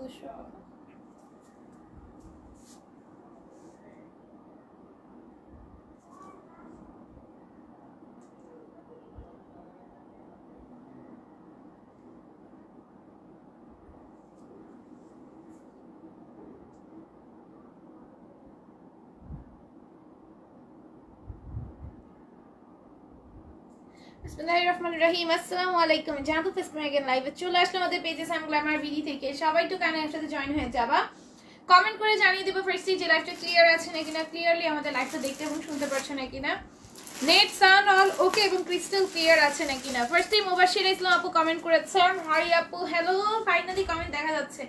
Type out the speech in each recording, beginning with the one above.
বিসমিল্লাহির রহমানির রহিম। আসসালামু আলাইকুম। জানাতো ফেসবুক এগেন লাইভে চলে আসলাম আমাদের পেজে সাম গ্ল্যামার বিডি থেকে। সবাই একটু কানে একসাথে জয়েন হয়ে যাবা, কমেন্ট করে জানিয়ে দেবো ফার্স্টে যে লাইভটা ক্লিয়ার আছে নাকি না, ক্লিয়ারলি আমাদের লাইভটা দেখতে এবং শুনতে পারছো নাকি না, নেট সাউন্ড অল ওকে এবং ক্রিস্টাল ক্লিয়ার আছে নাকি না। ফার্স্টে মুবাশশিরা ইসলাম আপু কমেন্ট করেছেন, হাই আপু, হ্যালো, ফাইনালি কমেন্ট দেখা যাচ্ছে।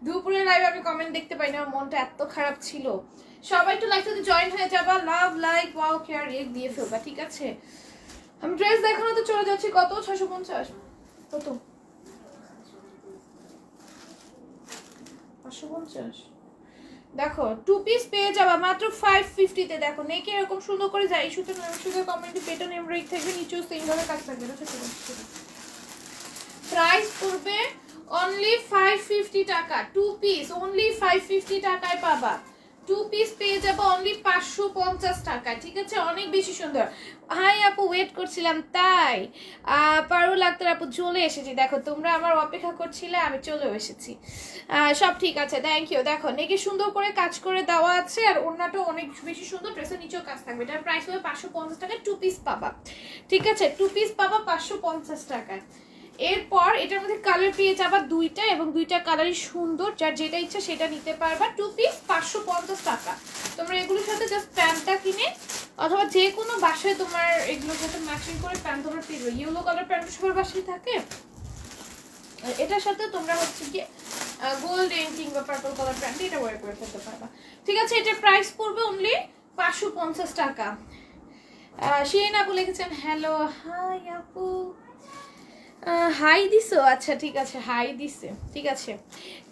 দুপুরের লাইভে আমি কমেন্ট দেখতে পাই না, মনটা এত খারাপ ছিল। সবাই একটু লাইভটাতে জয়েন হয়ে যাবা, love like wow care react দিয়ে ফেলবা, ঠিক আছে। আমি ড্রেস দেখানো তো চলে যাচ্ছি। কত? 650। কত? 550। দেখো টু পিস পেয়ে যাবা মাত্র 550 তে। দেখো নেকে এরকম সুন্দর করে যায় ইস্যুতে শুধু কমেন্টে পেটন এমব্রয়ডারি থাকবে, নিচেও সেম ভাবে কাজ থাকবে। প্রাইস পড়বে অনলি 550 টাকা। টু পিস অনলি 550 টাকায় পাবা। টু পিস পেয়ে যাবো অনলি 550 টাকা, ঠিক আছে। অনেক বেশি সুন্দর। হাই আপু, ওয়েট করছিলাম তাই। পারুল আক্তার আপু চলে এসেছি। দেখো তোমরা আমার অপেক্ষা করছিলে, আমি চলেও এসেছি। সব ঠিক আছে, থ্যাংক ইউ। দেখো নেকে সুন্দর করে কাজ করে দেওয়া আছে, আর ওড়নাটাও অনেক বেশি সুন্দর। ড্রেসের নিচেও কাজ থাকবে। এটার প্রাইস হবে 550 টাকা। টু পিস পাবা, ঠিক আছে। টু পিস পাবা 550 টাকায়। এরপর এটার মধ্যে কালার পেয়ে যাবা দুইটা, এবং দুইটা কালারই সুন্দর। যার যেটা ইচ্ছা সেটা নিতে পারবা। টু পিস 550 টাকা। তোমরা এগুলোর সাথে জাস্ট প্যান্টটা কিনে, অথবা যে কোনো বাসায় তোমার এগুলোর সাথে ম্যাচিং করে প্যান্ট তোমরা পেয়ে যাবে। ইয়েলো কালার প্যান্ট সবার বাসায় থাকে, এটার সাথে তোমরা হচ্ছে কি গোল্ডেন কিংবা পার্পল কালার প্যান্ট এটা ওয়্যার করে ফেলতে পারবা, ঠিক আছে। এটার প্রাইস পড়বে অনলি 550 টাকা। শিরিন আপু লিখেছেন হ্যালো, হাই আপু, হাই দিছো, আচ্ছা ঠিক আছে, হাই দিছে, ঠিক আছে।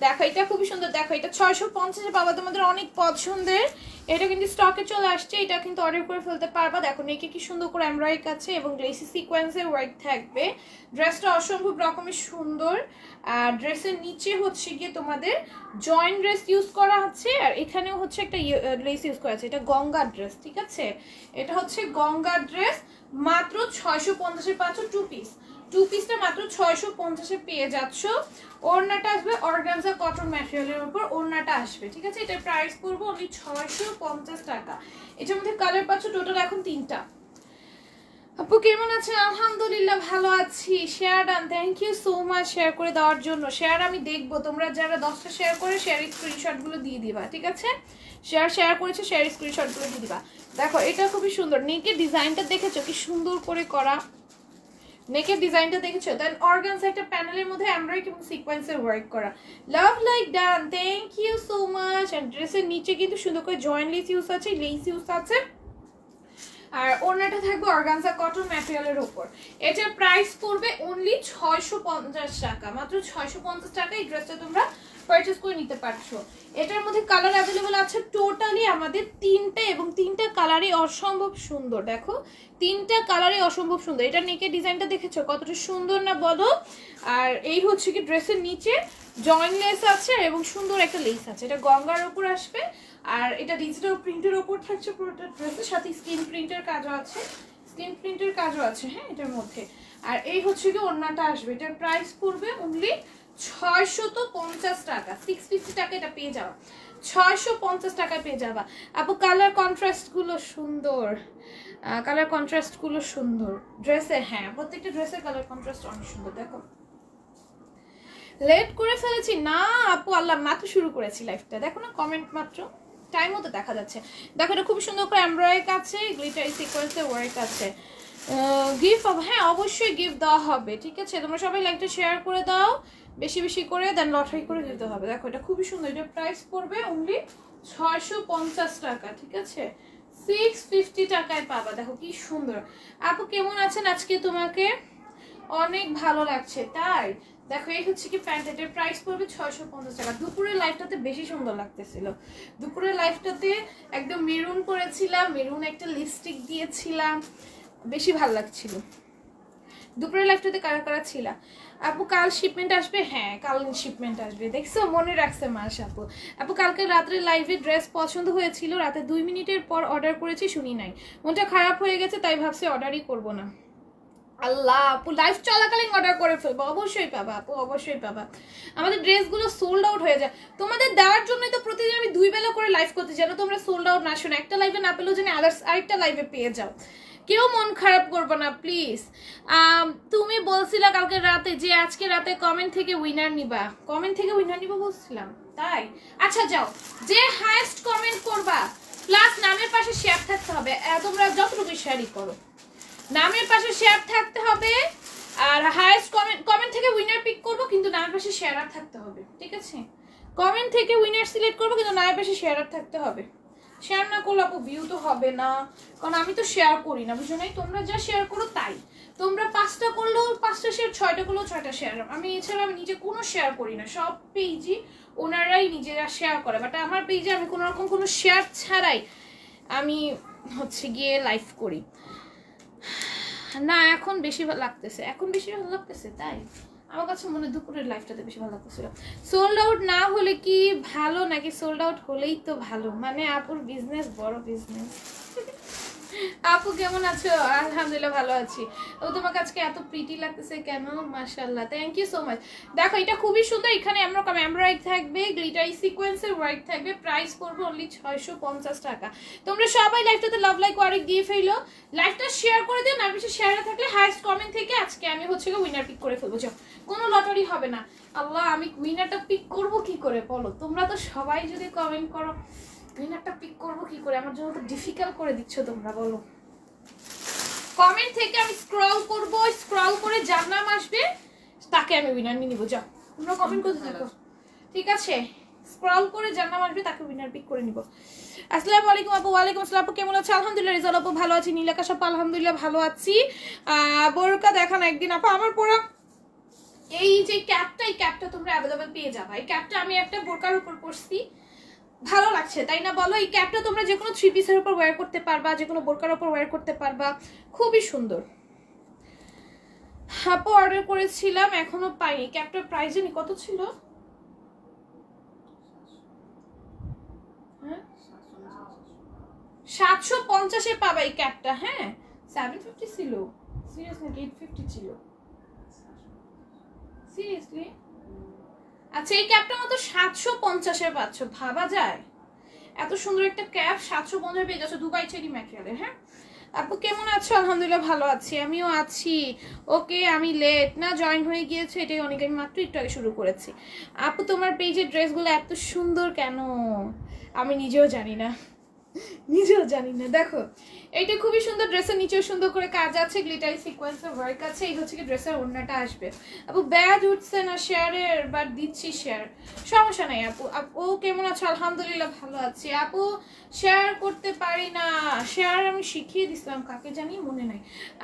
দেখো এটা খুবই সুন্দর। দেখো এটা 650-এ পাবা, তোমাদের অনেক পছন্দের। এটা কিন্তু স্টকে চলে আসছে, এটা কিন্তু অর্ডার করে ফেলতে পারবা। দেখো নেকে কি সুন্দর করে এমব্রয়ডারি আছে এবং গ্লেসি সিকোয়েন্সের ওয়ার্ক থাকবে। ড্রেসটা অসম্ভব রকমের সুন্দর। আর ড্রেসের নিচে হচ্ছে গিয়ে তোমাদের জয়েন্ট ড্রেস ইউজ করা হচ্ছে, আর এখানেও হচ্ছে একটা লেস ইউজ করা আছে। এটা গঙ্গা ড্রেস, ঠিক আছে। এটা হচ্ছে গঙ্গা ড্রেস। মাত্র 650-এ পাচ্ছ টু পিস। টু পিসটা মাত্র 650-এ পেয়ে যাচ্ছ। ওড়নাটা আসবে অর্গানজা কটন ম্যাটেরিয়ালের উপর ওড়নাটা আসবে, ঠিক আছে। এটার প্রাইস পড়বে অনলি 650 টাকা। এটার মধ্যে কালার পাচ্ছ টোটাল এখন 3টা। আপু কেমন আছেন? আলহামদুলিল্লাহ ভালো আছি। Share done, thank you so much share করে দেওয়ার জন্য। শেয়ার আমি দেখবো, তোমরা যারা 10টা শেয়ার করে শেয়ারের স্ক্রিনশটগুলো দিয়ে দিবা, ঠিক আছে। শেয়ার করেছে, শেয়ারের স্ক্রিনশটগুলো দিয়ে দিবা। দেখো এটা খুবই সুন্দর। নেকের ডিজাইনটা দেখেছো কি সুন্দর করে করা? নেকের ডিজাইনটা দেখেছো? দেন অর্গানজা একটা প্যানেলের মধ্যে এমব্রয়ডারি এবং সিকোয়েন্সের ওয়ার্ক করা। Love like done, thank you so much. And ড্রেসের নিচে কিন্তু সুন্দর করে জয়েন্ট লেস ইউজ আছে, লেস ইউজ আছে। আর ওড়নাটা থাকবে অর্গানজা কটন ম্যাটেরিয়ালের উপর। এটার প্রাইস পড়বে অনলি 650 টাকা। মাত্র 650 টাকা এই ড্রেসটা তোমরা পারচেজ করে নিতে পারছো। এটার মধ্যে কালার অ্যাভেলেবল আছে টোটালি আমাদের 3টা, এবং 3টা কালারই অসম্ভব সুন্দর। দেখো 3টা কালারই অসম্ভব সুন্দর। এটা নেকের ডিজাইনটা দেখেছো কতটা সুন্দর না বলো? আর এই হচ্ছে কি ড্রেসের নিচে জয়েন্ট লেস আছে এবং সুন্দর একটা লেস আছে। এটা গঙ্গার উপর আসবে, আর এটা ডিজিটাল প্রিন্টের উপর থাকছে পুরোটা ড্রেসের সাথে। স্ক্রিন প্রিন্টের কাজও আছে, হ্যাঁ এটার মধ্যে। আর এই হচ্ছে কি ওড়নাটা আসবে। এটার প্রাইস পড়বে অনলি 650 টাকা। 650 টাকা এটা পেয়ে যাওয়া, 650 টাকায় পেয়ে যাবা। আপু কালার কন্ট্রাস্টগুলো সুন্দর, কালার কন্ট্রাস্টগুলো সুন্দর ড্রেসের। হ্যাঁ প্রত্যেকটা ড্রেসের কালার কন্ট্রাস্ট অনেক সুন্দর। দেখো লেট করে ফেলেছি না আপু, আল্লাহ মাত্র শুরু করেছি লাইফটা। দেখো না কমেন্ট মাত্র টাইম মতো দেখা যাচ্ছে। দেখো এটা খুব সুন্দর করে এমব্রয়ডারি আছে, গ্লিটারি সিকোয়েন্সের ওয়ার্ক আছে। গিফট হবে, হ্যাঁ অবশ্যই গিফট দেওয়া হবে, ঠিক আছে। তোমরা সবাই লাইকটা শেয়ার করে দাও বেশি বেশি করে, দেন লটারি করে দিতে হবে। দেখো এটা খুবই সুন্দর। এটা প্রাইস পড়বে অনলি 650 টাকা, ঠিক আছে। 650 টাকায় পাবা। দেখো কি সুন্দর। আপু কেমন আছেন আজকে? তোমাকে অনেক ভালো লাগছে তাই। দেখো এই হচ্ছে কি প্যান্ট। এটার প্রাইস পড়বে 650 টাকা। দুপুরের লাইফটাতে বেশি সুন্দর লাগতেছিল। দুপুরের লাইফটাতে একদম মেরুন পরেছিলাম, মেরুন একটা লিপস্টিক দিয়েছিলাম, বেশি ভালো লাগছিল। দুপুরের লাইফটাতে কারা কারা ছিল? আপু কাল শিপমেন্ট আসবে? হ্যাঁ কাল শিপমেন্ট আসবে, দেখছো মনে রাখছে মাস আপু। আপু কালকে রাত্রে লাইভে ড্রেস পছন্দ হয়েছিল, রাতে 2 মিনিটের পর অর্ডার করেছি, শুনি নাই, মনটা খারাপ হয়ে গেছে তাই ভাবছি অর্ডারই করব না। আল্লাহ আপু লাইভ চলাকালীন অর্ডার করে ফেলবো, অবশ্যই পাবা আপু, অবশ্যই পাবা। আমাদের ড্রেসগুলো সোল্ড আউট হয়ে যায়, তোমাদের দেওয়ার জন্যই তো প্রতিদিন আমি 2 বেলা করে লাইভ করতে, যেন তোমরা সোল্ড আউট না শোনো, একটা লাইভে না পেলেও যেন আরেকটা লাইভে পেয়ে যাও। কেউ মন খারাপ করবো না প্লিজ। তুমি বলছিলা কালকে রাতে যে আজকে রাতে কমেন্ট থেকে উইনার নিবা, কমেন্ট থেকে উইনার নিবা বলছিলাম তাই? আচ্ছা যাও, যে হাইয়েস্ট কমেন্ট করবা প্লাস নামের পাশে শেয়ার থাকতে হবে, তোমরা যতটুকু শেয়ারই করো নামের পাশে শেয়ার থাকতে হবে, আর হাইয়েস্ট কমেন্ট থেকে উইনার পিক করব, কিন্তু নামের পাশে শেয়ার থাকতে হবে, ঠিক আছে? কমেন্ট থেকে উইনার সিলেক্ট করব, কিন্তু নামের পাশে শেয়ার থাকতে হবে। শেয়ার না করলে আপু ভিউ তো হবে না, কারণ আমি তো শেয়ার করি না, বুঝো নাই? তোমরা যা শেয়ার করো তাই, তোমরা 5টা করলেও 5টা শেয়ার, 6টা করলেও 6টা শেয়ার। আমি এছাড়া আমি নিজে কোনো শেয়ার করি না, সব পেজই ওনারাই নিজেরা শেয়ার করে, বাট আমার পেজে আমি কোনো রকম কোনো শেয়ার ছাড়াই আমি হচ্ছে গিয়ে লাইভ করি না। এখন বেশি ভালো লাগতেছে, এখন বেশি ভালো লাগতেছে, তাই আমার কাছে মনে হয় দুপুরের লাইফটাতে বেশি ভালো লাগতেছিল। সোল্ড আউট না হলে কি ভালো, নাকি সোল্ড আউট হলেই তো ভালো? মানে আপুর বিজনেস বড় বিজনেস। আপু কেমন আছো? আলহামদুলিল্লাহ ভালো আছি। ও তোমার কাছে এত প্রিটি লাগতেছে কেন? মাশাআল্লাহ, থ্যাংক ইউ সো মাচ। দেখো এটা খুবই সুন্দর, এখানে এমব্রয়ডারি থাকবে, গ্লিটারি সিকোয়েন্সের ওয়ার্ক থাকবে, প্রাইস পড়বে অনলি 650 টাকা। তোমরা সবাই লাইভটাতে লাভ লাইক ওয়ার্ক দিয়ে ফেলো, লাইভটা শেয়ার করে দিও, না বেশি শেয়ারে থাকলে হাইয়েস্ট কমেন্ট থেকে আজকে আমি হচ্ছে উইনার পিক করে ফেলবো। যাও, কোনো লটারি হবে না। আল্লাহ আমি উইনারটা পিক করব কি করে বলো? তোমরা তো সবাই যদি কমেন্ট করো, উইনারটা পিক করব কি করে? আমার জন্য তো ডিফিকাল্ট করে দিচ্ছ তোমরা, বলো। কমেন্ট থেকে আমি স্ক্রল করে যার নাম আসবে তাকে আমি উইনার নিয়ে নিব। যাও তোমরা কমেন্ট করতে থাকো, ঠিক আছে? স্ক্রল করে যার নাম আসবে তাকে উইনার পিক করে নিব। আসসালামু আলাইকুম আপু। ওয়ালাইকুম আসসালাম আপু, কেমন আছো? আলহামদুলিল্লাহ রিজাল আপু ভালো আছি, নীলাকাশ আপু আলহামদুলিল্লাহ ভালো আছি। বোরকা দেখান একদিন আপু। আমার পরা এই যে ক্যাপটা, এই ক্যাপটা তোমরা অ্যাভেলেবল পেয়ে যাবে। এই ক্যাপটা আমি একটা বোরকার উপর পরছি, ভালো লাগছে তাই না বলো? এই ক্যাপটা তোমরা যে কোনো 3 পিসের উপর ওয়্যার করতে পারবা, যে কোনো বোরকার উপর ওয়্যার করতে পারবা, খুবই সুন্দর। আপু অর্ডার করেছিলাম এখনো পাইনি, ক্যাপটার প্রাইস জানি কত ছিল? হ্যাঁ 750-এ পাবা এই ক্যাপটা। হ্যাঁ 750 ছিল, সিরিয়াসলি 850 ছিল, সিরিয়াসলি। আচ্ছা এই ক্যাপটা মতো 750-এ পাচ্ছ, ভাবা যায়? এত সুন্দর একটা ক্যাপ 750 পেয়ে যাচ্ছ, দুবাই চেরি ম্যাটেরিয়ালের। হ্যাঁ আপু কেমন আছো? আলহামদুলিল্লাহ ভালো আছি, আমিও আছি। ওকে আমি লেট না জয়েন হয়ে গিয়েছে, এটাই অনেক, আমি মাত্র একটু আগে শুরু করেছি। আপু তোমার পেজের ড্রেসগুলো এত সুন্দর কেন? আমি নিজেও জানি না, নিজেও জানি না। দেখো এইটা খুবই সুন্দর, ড্রেসের নিচেও সুন্দর করে কাজ আছে, গ্লিটারি সিকোয়েন্সের ওয়ার্ক আছে। এই হচ্ছে কি ড্রেসের ওড়নাটা আসবে। আপু ব্যাজ উঠছে না শেয়ারের, বাট দিচ্ছি শেয়ার, সমস্যা নাই আপু। ও কেমন আছো? আলহামদুলিল্লাহ ভালো আছি। আপু শেয়ার করতে পারি না, শেয়ার আমি শিখিয়ে দিছিলাম কাকে জানি মনে নাই।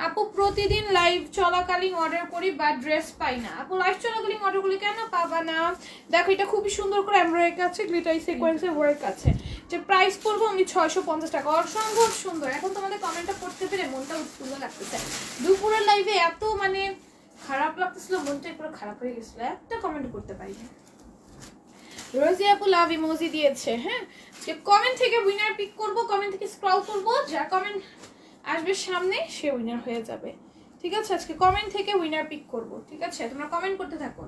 আপু প্রতিদিন লাইভ চলাকালীন অর্ডার করি বাট ড্রেস পাই না। আপু লাইভ চলাকালীন অর্ডার করলে কেন পাবা না? দেখো এটা খুবই সুন্দর করে এমব্রয়ডারি আছে, গ্লিটারি সিকোয়েন্সের ওয়ার্ক আছে, যে প্রাইস পড়বো আমি 650 টাকা। অসম্ভব সুন্দর। এখন তোমাদের কমেন্টটা পড়তে পেরে মনটা উৎফুল্ল লাগতেছে। দুপুরের লাইভে এত মানে খারাপ লাগতেছিল, মনটা পুরো খারাপ হয়ে গেছিল, একটা কমেন্ট করতে পারিনি। রোজি আপু লাভ ইমোজি দিয়েছে। হ্যাঁ কমেন্ট থেকে উইনার পিক করব, কমেন্ট থেকে স্ক্রল করব, যা কমেন্ট আসবে সামনে সে উইনার হয়ে যাবে, ঠিক আছে? আজকে কমেন্ট থেকে উইনার পিক করব, ঠিক আছে? তোমরা কমেন্ট করতে থাকো,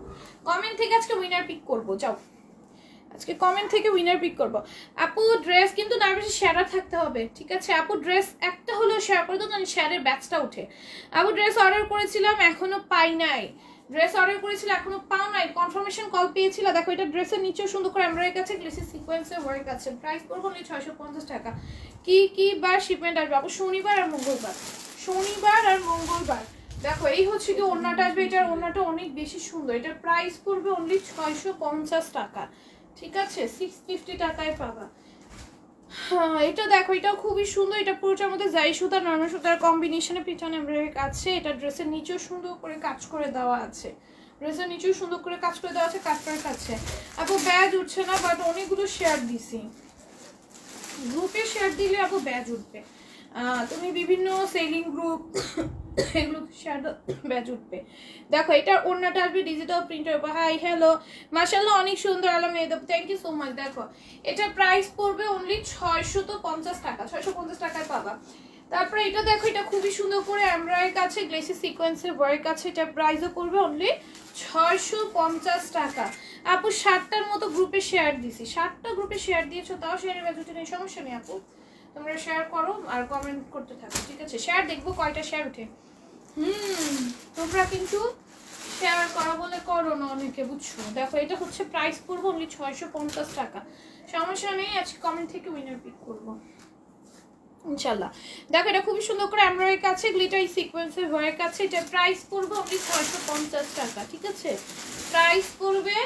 কমেন্ট থেকে আজকে উইনার পিক করব। যাও আজকে কমেন্ট থেকে উইনার পিক করব। আপু ড্রেস কিন্তু না বেশি শেয়ার থাকতে হবে, ঠিক আছে? আপু ড্রেস একটা হলেও শেয়ার করে দাও, শেয়ারের ব্যাচটা উঠে। আপু ড্রেস অর্ডার করেছিলাম এখনো পাই নাই, ড্রেস অর্ডার করেছিল এখনো পাও নাই, কনফার্মেশন কল পেয়েছিল। দেখো এটা ড্রেসের নিচেও সুন্দর করে এমব্রয়ডারি আছে, গ্লিটারি সিকোয়েন্সের ওয়ার্ক আছে, প্রাইস পড়বে অনলি 650 টাকা। কি কি বার শিপমেন্ট আসবে? আপু শনিবার আর মঙ্গলবার, শনিবার আর মঙ্গলবার। দেখো এই হচ্ছে কি ওড়নাটা আসবে, এটার ওড়নাটা অনেক বেশি সুন্দর, এটার প্রাইস পড়বে অনলি 650 টাকা, ঠিক আছে? 650 টাকায় পাবা। হ্যাঁ এটা দেখো এটাও খুবই সুন্দর, এটা পুরোটার মধ্যে জাই সুতা নরমাল সুতার কম্বিনেশনে পিছনে এমব্রয়ডারি আছে। এটা ড্রেসের নিচেও সুন্দর করে কাজ করে দেওয়া আছে, ড্রেসের নিচেও সুন্দর করে কাজ করে দেওয়া আছে, কাটওয়ার্ক আছে। আপু ব্যাজ উঠছে না, বাট অনেকগুলো শেয়ার দিছি, গ্রুপে শেয়ার দিলে আপু ব্যাজ উঠবে। তুমি বিভিন্ন সেলিং গ্রুপ এগুলো শ্যাডো ব্যাচ উঠবে। দেখো এটার ওড়নাটা আসবে ডিজিটাল প্রিন্টের উপর। হাই হ্যালো, মাশাআল্লাহ অনেক সুন্দর আলম মেহেদব, থ্যাংক ইউ সো মাচ। দেখো এটার প্রাইস পড়বে অনলি 650 টাকা, 650 টাকায় পাবা। তারপরে এটা দেখো, এটা খুবই সুন্দর করে এমব্রয়ডারির কাছে গ্লেসি সিকোয়েন্সের ওয়ার্ক আছে, এটা প্রাইসও পড়বে অনলি 650 টাকা। আপু 60টার মতো গ্রুপে শেয়ার দিছি, 60টা গ্রুপে শেয়ার দিয়েছো, তাও শেয়ারের ব্যাচুটি নেই, সমস্যা নেই আপু, তোমরা শেয়ার করো আর কমেন্ট করতে থাকো, ঠিক আছে? শেয়ার দেখবো কয়টা শেয়ার উঠে। তোমরা কিন্তু শেয়ার করা বলে করো না অনেকে, বুঝছো? দেখো এটা হচ্ছে প্রাইস পড়বো অনলি 650 টাকা, সমস্যা নেই, আজকে কমেন্ট থেকে উইনার পিক করবো ইনশাল্লাহ। দেখো এটা খুবই সুন্দর করে এমব্রয়ডারি কাছে গ্লিটার সিকোয়েন্সের ওয়ার্ক আছে, এটা প্রাইস পড়বে অনলি 650 টাকা, ঠিক আছে? প্রাইস পড়বে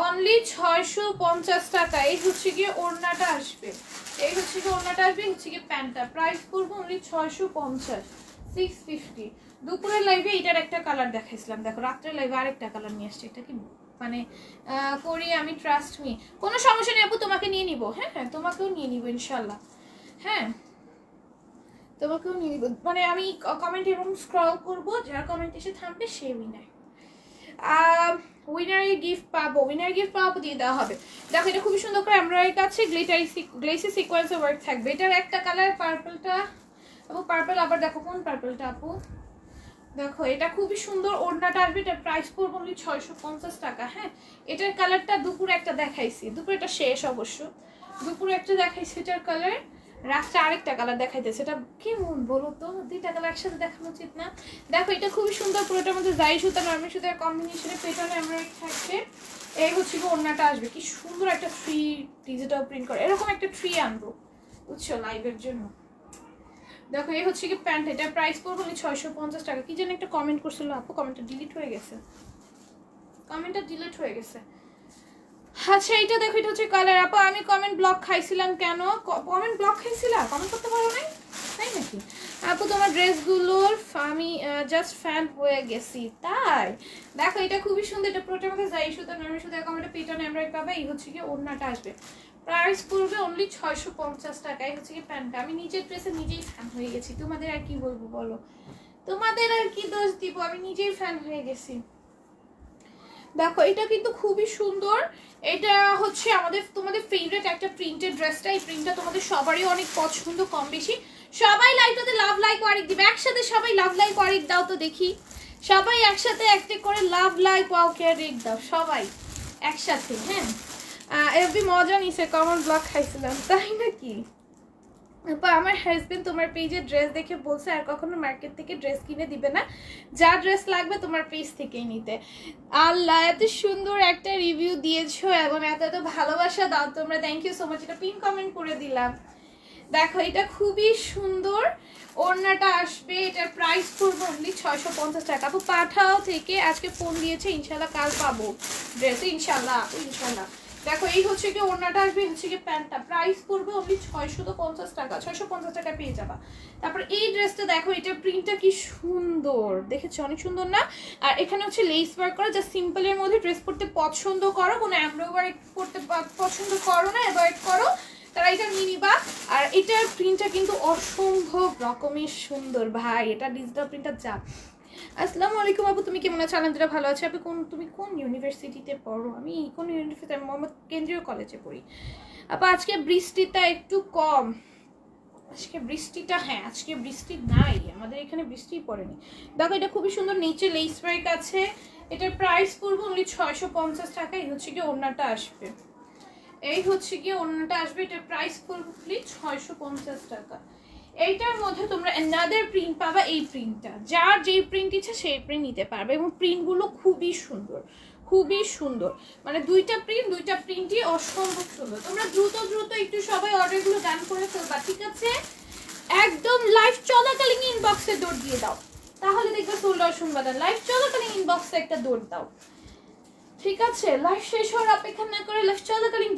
অনলি 650 টাকা। এই হচ্ছে গিয়ে ওড়নাটা আসবে, এই হচ্ছে গিয়ে ওড়নাটা আসবে, হচ্ছে গিয়ে প্যান্টটা, প্রাইস পড়বে অনলি 650, 650। দুপুরের লাইভে এটার একটা কালার দেখাইছিলাম, দেখো রাত্রের লাইভে আরেকটা কালার নিয়ে আসছে, এটা কি মানে করি আমি, ট্রাস্ট মি, কোনো সমস্যা নেই আপু, তোমাকে নিয়ে নিবো, হ্যাঁ হ্যাঁ তোমাকেও নিয়ে নিবো ইনশাল্লাহ, হ্যাঁ তোমাকেও নিয়ে নিবো, মানে আমি কমেন্ট এরকম স্ক্রল করবো, যার কমেন্ট এসে থামবে সে উইনার। উইনারের গিফট পাবো, উইনার গিফট পাবো দিয়ে দেওয়া হবে। দেখো এটা খুবই সুন্দর করে এমব্রয়ডারি কাছে গ্লেসি সিকোয়েন্সের ওয়ার্ক থাকবে, এটার একটা কালার পার্পলটা, আপু পার্পল, আবার দেখো কোন পার্পলটা আপু, দেখো এটা খুবই সুন্দর, ওড়নাটা আসবে, এটার প্রাইস পড়বে অনলি 650 টাকা। হ্যাঁ এটার কালারটা দুপুরে একটা দেখাইছি, দুপুরে এটা শেষ অবশ্য, দুপুরে একটা দেখাইছি এটার কালার, রাত্রে আরেকটা কালার দেখাইতেছে, এটা কেমন বলো তো, দুইটা কালার একসাথে দেখানো উচিত না? দেখো এটা খুবই সুন্দর, পুরোটার মধ্যে জাই সুতা নরমাল সুতার কম্বিনেশনে পেটানো এমব্রয়ডারি থাকছে, এই হচ্ছে কি ওড়নাটা আসবে, কি সুন্দর একটা ট্রি ডিজিটাল প্রিন্ট করে, এরকম একটা ট্রি আনবো বুঝছো লাইভের জন্য। দেখো এই হচ্ছে কি প্যান্ট, এটা প্রাইস পড়বে 650 টাকা। কি যেন একটা কমেন্ট করছিল আপু, কমেন্টটা ডিলিট হয়ে গেছে, কমেন্টটা ডিলিট হয়ে গেছে। আচ্ছা এইটা দেখো, এটা হচ্ছে কালার। আপু আমি কমেন্ট ব্লক খাইছিলাম কেন? কমেন্ট ব্লক খাইছিলাম, কমেন্ট করতে পারো নাই তাই নাকি? আপু তোমার ড্রেসগুলোর আমি জাস্ট ফ্যান হয়ে গেছি, তাই? দেখো এটা খুবই সুন্দর, এটা পুরোটার মধ্যে যাই সুতো নরমাল সুতো কমেন্টে পিটন এমব্রয়ডারি পাবে, এই হচ্ছে কি ওড়নাটা আসবে, প্রাইস পড়বে অনলি 650 টাকা। এই হচ্ছে কি প্যান্টটা, আমি নিজের ড্রেসে নিজেই ফ্যান হয়ে গেছি, তোমাদের আর কি বলবো বলো, তোমাদের আর কি দোষ দিব, আমি নিজেই ফ্যান হয়ে গেছি। দেখো এটা কিন্তু খুবই সুন্দর, এটা হচ্ছে আমাদের তোমাদের ফেভারিট একটা প্রিন্টেড ড্রেসটা, এই প্রিন্টটা তোমাদের সবারই অনেক পছন্দ কম বেশি। সবাই লাইভটাতে লাভ লাইক ওয়ারিক দিবে একসাথে, সবাই লাভ লাইক ওয়ারিক দাও তো দেখি, সবাই একসাথে একটা করে লাভ লাইক ওয়ারিক দাও সবাই একসাথে। হ্যাঁ এফবি মজা নিছে, কমন ব্লক খাইছিলাম তাই নাকি? আমার হাজবেন্ড তোমার পেজে ড্রেস দেখে বলছে আর কখনো মার্কেট থেকে ড্রেস কিনে দিবে না, যা ড্রেস লাগবে তোমার পেজ থেকেই নিতে। আল্লাহ এত সুন্দর একটা রিভিউ দিয়েছো এবং এত এত ভালোবাসা দাও তোমরা, থ্যাংক ইউ সো মাচ, এটা পিন কমেন্ট করে দিলাম। দেখো এটা খুবই সুন্দর, ওড়নাটা আসবে, এটার প্রাইস পড়বে অনলি 650 টাকা। আপু পাঠাও থেকে আজকে ফোন দিয়েছে, ইনশাল্লাহ কাল পাবো ড্রেস ইনশাল্লাহ ইনশাল্লাহ। দেখো এই হচ্ছে কি ওড়নাটা আসবে, হচ্ছে কি প্যান্টটা, প্রাইস পড়বে অনলি 650 টাকা, 650 টাকা পেয়ে যাবা। তারপর এই ড্রেসটা দেখো, এটার প্রিন্টটা কি সুন্দর দেখেছো, অনেক সুন্দর না? আর এখানে হচ্ছে লেস ওয়ার্ক করা, যা সিম্পলের মধ্যে ড্রেস পরতে পছন্দ করো, কোনো এমব্রয়ডারি করতে পছন্দ করো না, অ্যাভয়েড করো, তারা এটা নিয়ে নিবা। আর এটার প্রিন্টটা কিন্তু অসম্ভব রকমের সুন্দর ভাই, এটা ডিজিটাল প্রিন্টটা যা। আসসালামু আলাইকুম আপু, তুমি কেমন আছো? আলহামদুলিল্লাহ ভালো আছো। আপু তুমি কোন ইউনিভার্সিটিতে পড়ো? আমি কোন ইউনিভার্সিটি, আমি মোহাম্মদ কেন্দ্রীয় কলেজে পড়ি। আপু আজকে বৃষ্টিটা একটু কম, আজকে বৃষ্টিটা, হ্যাঁ আজকে বৃষ্টি নাই, আমাদের এখানে বৃষ্টি পড়েনি। দেখো এটা খুবই সুন্দর, নিচে লেস ওয়ার্ক আছে, এটার প্রাইস পড়বে অনলি 650 টাকা। এই হচ্ছে কি ওড়নাটা আসবে, এই হচ্ছে কি ওড়নাটা আসবে, এটার প্রাইস পড়বে 650 টাকা। এইটার মধ্যে তোমরা অ্যানাদার প্রিন্ট পাবা, এই প্রিন্টটা যার যেই প্রিন্ট ইচ্ছে সেই প্রিন্ট নিতে পারবে, এবং প্রিন্টগুলো খুবই সুন্দর, খুবই সুন্দর, মানে দুইটা প্রিন্টই অসম্ভব সুন্দর। তোমরা দ্রুত দ্রুত একটু সবাই অর্ডারগুলো ডান করে ফেলবা, ঠিক আছে? একদম লাইভ চলাকালীন ইনবক্সে দৌড় দিয়ে দাও, তাহলে দেখবে সোল্ড আউট শুনবা না। লাইভ চলাকালীন ইনবক্সে একটা দৌড় দাও, ঠিক আছে? লাইভ শেষ হওয়ার অপেক্ষা না করে লাইভ চলাকালীন